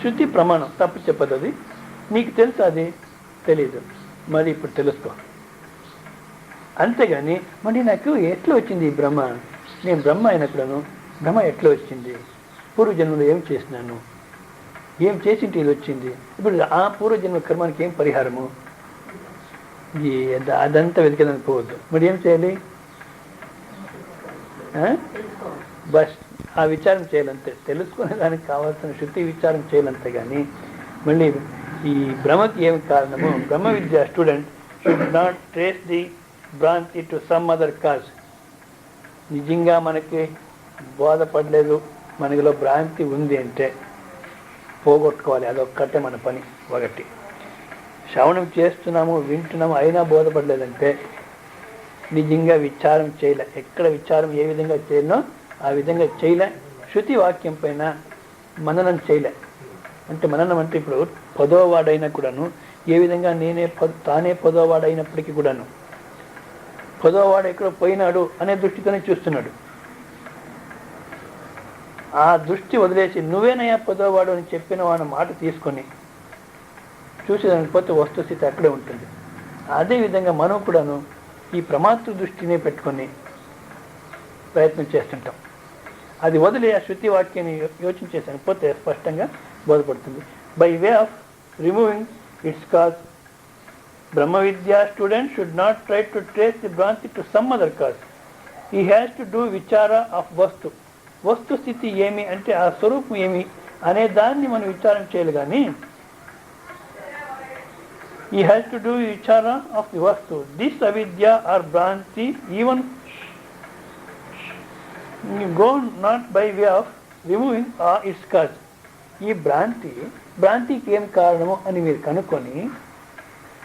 శృతి ప్రమాణం, తప్పు చెప్పదు. అది నీకు తెలుసు, అది తెలీదు, మరి ఇప్పుడు తెలుసుకో. అంతేగాని మరి నాకు ఎట్లా వచ్చింది ఈ బ్రహ్మ, నేను బ్రహ్మ అయినప్పుడును బ్రహ్మ ఎట్లా వచ్చింది, పూర్వజన్మలో ఏం చేసినాను, ఏం చేసింటే ఇది వచ్చింది, ఇప్పుడు ఆ పూర్వజన్మ కర్మానికి ఏం పరిహారము, అదంతా వెతికేదానికి పోవద్దు. మరి ఏం చేయాలి? బస్ ఆ విచారం చేయాలంతే, తెలుసుకునే దానికి కావాల్సిన శృతి విచారం చేయాలంతే. కానీ మళ్ళీ ఈ భ్రమకి ఏమి కారణము? బ్రహ్మ విద్య student should not trace the భ్రాంతి టు సమ్ అదర్ కాజ్. నిజంగా మనకి బోధపడలేదు, మనలో భ్రాంతి ఉంది అంటే పోగొట్టుకోవాలి, అదొక్కటే మన పని. ఒకటి శ్రవణం చేస్తున్నాము, వింటున్నాము, అయినా బోధపడలేదంటే నిజంగా విచారం చేయలే. ఎక్కడ విచారం ఏ విధంగా చేయనో ఆ విధంగా చేయలే. శృతి వాక్యం పైన మననం చేయలే. అంటే మననం అంటే ఇప్పుడు పదోవాడైనా కూడాను ఏ విధంగా తానే పదోవాడైనప్పటికీ కూడాను పదోవాడు ఎక్కడో పోయినాడు అనే దృష్టితోనే చూస్తున్నాడు. ఆ దృష్టి వదిలేసి నువ్వేనయ్యా పదోవాడు అని చెప్పిన వాడి మాట తీసుకొని చూసేదానికి పోతే వస్తుస్థితి అక్కడే ఉంటుంది. అదేవిధంగా మనం కూడాను ఈ ప్రమాతృ దృష్టినే పెట్టుకొని ప్రయత్నం చేస్తుంటాం. అది వదిలే ఆ శృతి వాక్యాన్ని యోచించేసాను పోతే స్పష్టంగా బోధపడుతుంది. By way of removing its cause, బ్రహ్మ విద్యా student should not try to trace the భ్రాంతి to some other cause. He has to do విచార ఆఫ్ వస్తు. వస్తుస్థితి ఏమి అంటే ఆ స్వరూపం ఏమి అనే దాన్ని మనం విచారం చేయాలి. కానీ he has to do vichara of the vastu. This avidya or bhranti even go not by way of removing its cause. ఈ భ్రాంతికి ఏం కారణము అని మీరు కనుక్కొని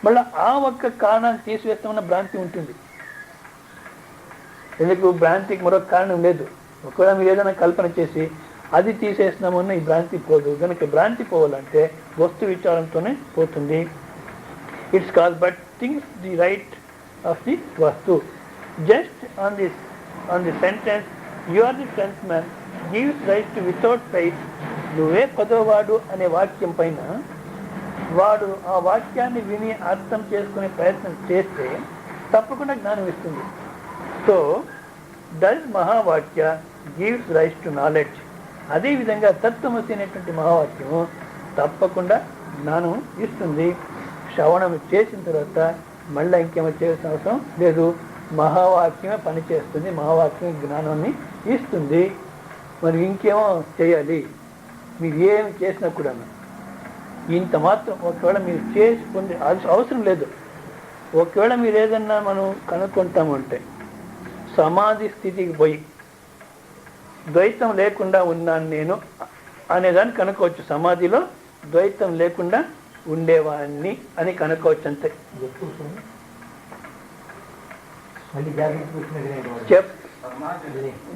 మళ్ళీ ఆ ఒక్క కారణాన్ని తీసివేస్తామన్న భ్రాంతి ఉంటుంది. ఎందుకు? భ్రాంతికి మరొక కారణం లేదు. ఒకవేళ మీరు ఏదైనా కల్పన చేసి అది తీసేసినామన్న ఈ భ్రాంతి పోదు. కనుక భ్రాంతి పోవాలంటే వస్తు విచారంతోనే పోతుంది. It's called but thinks the right of the vastu. Just on the sentence, you are the tenth man, gives rise to without faith. నువ్వే పదోవాడు అనే వాక్యం పైన వాడు ఆ వాక్యాన్ని విని అర్థం చేసుకునే ప్రయత్నం చేస్తే తప్పకుండా జ్ఞానం ఇస్తుంది. సో డస్ మహావాక్య గివ్స్ రైస్ టు నాలెడ్జ్. అదేవిధంగా తత్వమసి అనేటువంటి మహావాక్యము తప్పకుండా జ్ఞానం ఇస్తుంది. శ్రవణం చేసిన తర్వాత మళ్ళీ ఇంకేమో చేయాల్సిన అవసరం లేదు. మహావాక్యమే పనిచేస్తుంది, మహావాక్యం జ్ఞానాన్ని ఇస్తుంది. మరి ఇంకేమో చేయాలి? మీరు ఏమి చేసినా కూడా ఇంత మాత్రం ఒకవేళ మీరు చేసి పొందే అవసరం లేదు. ఒకవేళ మీరు ఏదన్నా మనం కనుక్కుంటామంటే సమాధి స్థితికి పోయి ద్వైతం లేకుండా ఉన్నాను నేను అనేదాన్ని కనుక్కోవచ్చు. సమాధిలో ద్వైతం లేకుండా ఉండేవాడిని అని కనుక్కోవచ్చు అంతే.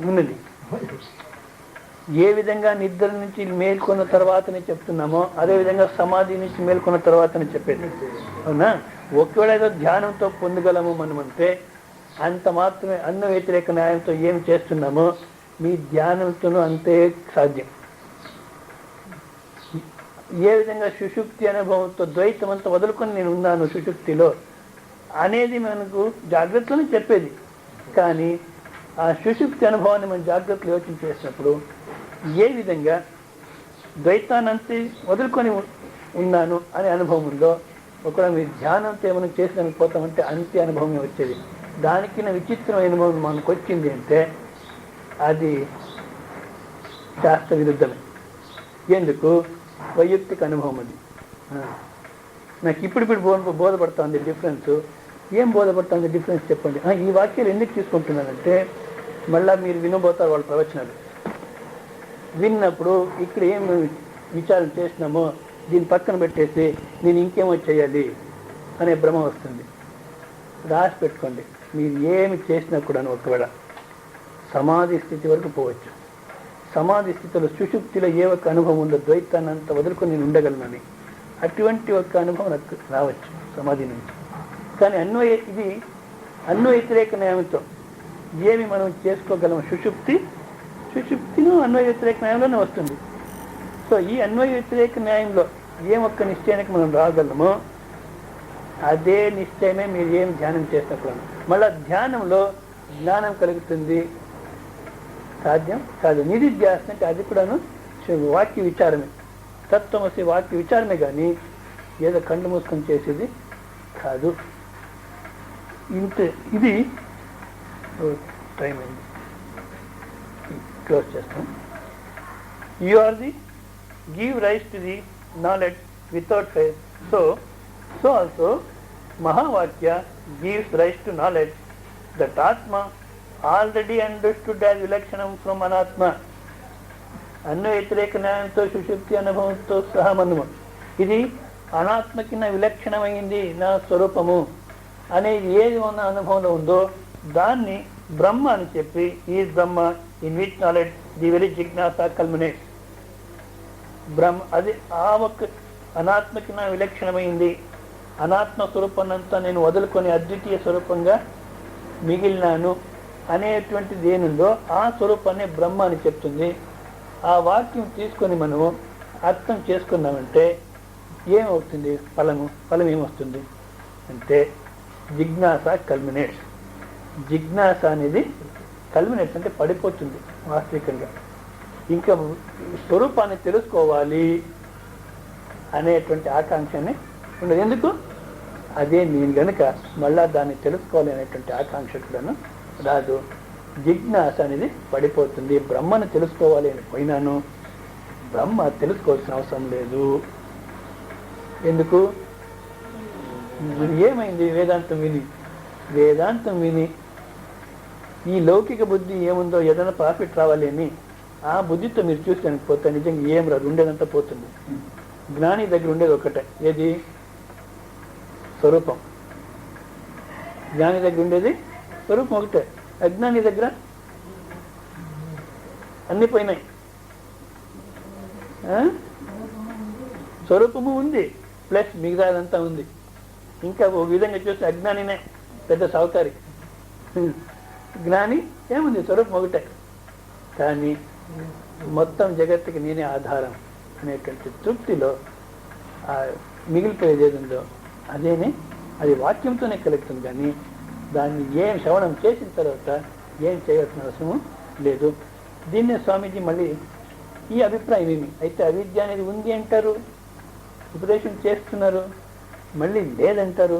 ఉన్నది ఏ విధంగా నిద్ర నుంచి మేల్కొన్న తర్వాతనే చెప్తున్నామో అదేవిధంగా సమాధి నుంచి మేల్కొన్న తర్వాతనే చెప్పేది. అవునా? ఒకవేళ ఏదో ధ్యానంతో పొందగలము మనమంటే అంత మాత్రమే. అన్న వ్యతిరేక న్యాయంతో ఏం చేస్తున్నామో మీ ధ్యానంతోనూ అంతే సాధ్యం. ఏ విధంగా సుషుప్తి అనుభవంతో ద్వైతం అంతా వదులుకొని నేను ఉన్నాను సుషుప్తిలో అనేది మనకు జాగ్రత్తలోనే చెప్పేది. కానీ ఆ సుషుప్తి అనుభవాన్ని మనం జాగ్రత్తలు యోచన చేసినప్పుడు ఏ విధంగా ద్వైతాన్నంతే వదులుకొని ఉన్నాను అనే అనుభవం ఉందో ఒకవేళ మీరు ధ్యానంతో ఏమైనా చేసి పోతామంటే అంతే అనుభవమే వచ్చేది. దానికి నా విచిత్రమైన అనుభవం మనకు వచ్చింది అంటే అది శాస్త్ర విరుద్ధమే. ఎందుకు? వైయక్తిక అనుభవం అది. నాకు ఇప్పుడు బోధపడుతుంది డిఫరెన్స్. ఏం బోధపడుతుంది డిఫరెన్స్ చెప్పండి. ఈ వాక్యాలు ఎందుకు తీసుకుంటున్నానంటే మళ్ళీ మీరు వినబోతారు వాళ్ళ ప్రవచనాలు. విన్నప్పుడు ఇక్కడ ఏం విచారం చేసినామో దీన్ని పక్కన పెట్టేసి నేను ఇంకేమో చేయాలి అనే భ్రమ వస్తుంది. రాసి పెట్టుకోండి. మీరు ఏమి చేసినా కూడా ఒకవేళ సమాధి స్థితి వరకు పోవచ్చు. సమాధి స్థితిలో సుషుప్తిలో ఏ ఒక్క అనుభవం ఉందో ద్వైతాన్ని అంతా వదులుకొని నేను ఉండగలనని అటువంటి ఒక్క అనుభవం నాకు రావచ్చు సమాధి నుంచి. కానీ ఇది అన్వయ వ్యతిరేక న్యాయంతో ఏమి మనం చేసుకోగలము? సుషుప్తిను అన్వయ వ్యతిరేక న్యాయంలోనే వస్తుంది. సో ఈ అన్వయ వ్యతిరేక న్యాయంలో ఏం ఒక్క నిశ్చయానికి మనం రాగలమో అదే నిశ్చయమే మీరు ఏం ధ్యానం చేసినప్పుడు. మళ్ళా ధ్యానంలో జ్ఞానం కలుగుతుంది. సాధ్యం కాదు. నిధిధ్యాస అంటే అది కూడాను వాక్య విచారమే. తత్వమసి వాక్య విచారమే కానీ ఏదో కళ్ళు మూసుకొని చేసేది కాదు. ఇంత ఇది టైం అయింది, క్లోజ్ చేస్తాం. You are the give rise to the knowledge without faith. So also మహావాక్య gives rise to knowledge that ఆత్మ ఆల్రెడీ అండర్స్టూడ్ యాజ్ విలక్షణం ఫ్రమ్ అనాత్మ. అన్న వ్యతిరేక న్యాయంతో సుషుప్తి అనుభవంతో సహా మనము ఇది అనాత్మకి నా విలక్షణమైంది నా స్వరూపము అనేది ఏది ఉన్న అనుభవంలో ఉందో దాన్ని బ్రహ్మ అని చెప్పి ఈ బ్రహ్మ in which knowledge the very జిజ్ఞాస కల్మినేట్స్. బ్రహ్మ అది ఆ ఒక్క అనాత్మకి నా విలక్షణమైంది, అనాత్మ స్వరూపాన్నంతా నేను వదులుకొని అద్వితీయ స్వరూపంగా మిగిలినాను అనేటువంటిది ఏనుందో ఆ స్వరూపాన్ని బ్రహ్మ అని చెప్తుంది. ఆ వాక్యం తీసుకొని మనము అర్థం చేసుకున్నామంటే ఏమవుతుంది? ఫలం ఏమొస్తుంది అంటే జిజ్ఞాస కల్మినేట్స్. జిజ్ఞాస అనేది కల్మినేట్స్ అంటే పడిపోతుంది వాస్తవికంగా. ఇంకా స్వరూపాన్ని తెలుసుకోవాలి అనేటువంటి ఆకాంక్షని ఉండదు. ఎందుకు? అదే నేను గనుక మళ్ళా దాన్ని తెలుసుకోవాలి అనేటువంటి ఆకాంక్ష కూడాను రాదు. జిజ్ఞాస అనేది పడిపోతుంది. బ్రహ్మను తెలుసుకోవాలి అని పోయినాను, బ్రహ్మ తెలుసుకోవాల్సిన అవసరం లేదు. ఎందుకు? ఏమైంది? వేదాంతం విని ఈ లౌకిక బుద్ధి ఏముందో ఏదైనా ప్రాఫిట్ రావాలి అని ఆ బుద్ధితో మీరు చూసానికి పోతే నిజంగా ఏం రాదు, ఉండేదంతా పోతుంది. జ్ఞాని దగ్గర ఉండేది ఒకటే, ఏది? స్వరూపం. జ్ఞాని దగ్గర ఉండేది స్వరూపం ఒకటే. అజ్ఞాని దగ్గర అన్ని పోయినాయి. స్వరూపము ఉంది ప్లస్ మిగతాదంతా ఉంది. ఇంకా ఒక విధంగా చూస్తే అజ్ఞానినే పెద్ద సౌకర్యం. జ్ఞాని ఏముంది? స్వరూపం ఒకటే. కానీ మొత్తం జగత్తుకి నేనే ఆధారం అనేటువంటి తృప్తిలో మిగిలిపోయేది ఏది ఉందో అది వాక్యంతోనే కలుగుతుంది. కానీ దాన్ని ఏం శ్రవణం చేసిన తర్వాత ఏం చేయాల్సిన అవసరం లేదు. దీన్నే స్వామీజీ మళ్ళీ ఈ అభిప్రాయం ఏమి అయితే అవిద్య అనేది ఉంది అంటారు, ఉపదేశం చేస్తున్నారు, మళ్ళీ లేదంటారు.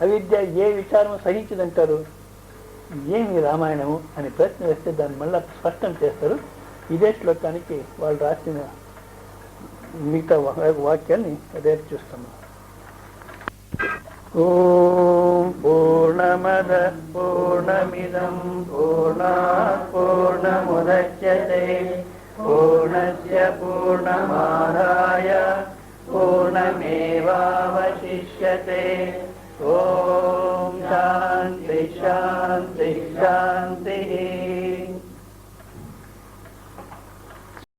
అవిద్య ఏ విచారము సహించదంటారు. ఏమి రామాయణము అని ప్రశ్న వేస్తే దాన్ని మళ్ళీ స్పష్టం చేస్తారు. ఇదే శ్లోకానికి వాళ్ళు రాసిన మిగతా వాక్యాన్ని రేపు చూస్తాము. ఓం పూర్ణమద పూర్ణమిదం పూర్ణాత్ పూర్ణముదచ్యతే పూర్ణస్య పూర్ణమాదాయ పూర్ణమేవావశిష్యతే. ఓం శాంతి శాంతి శాంతి.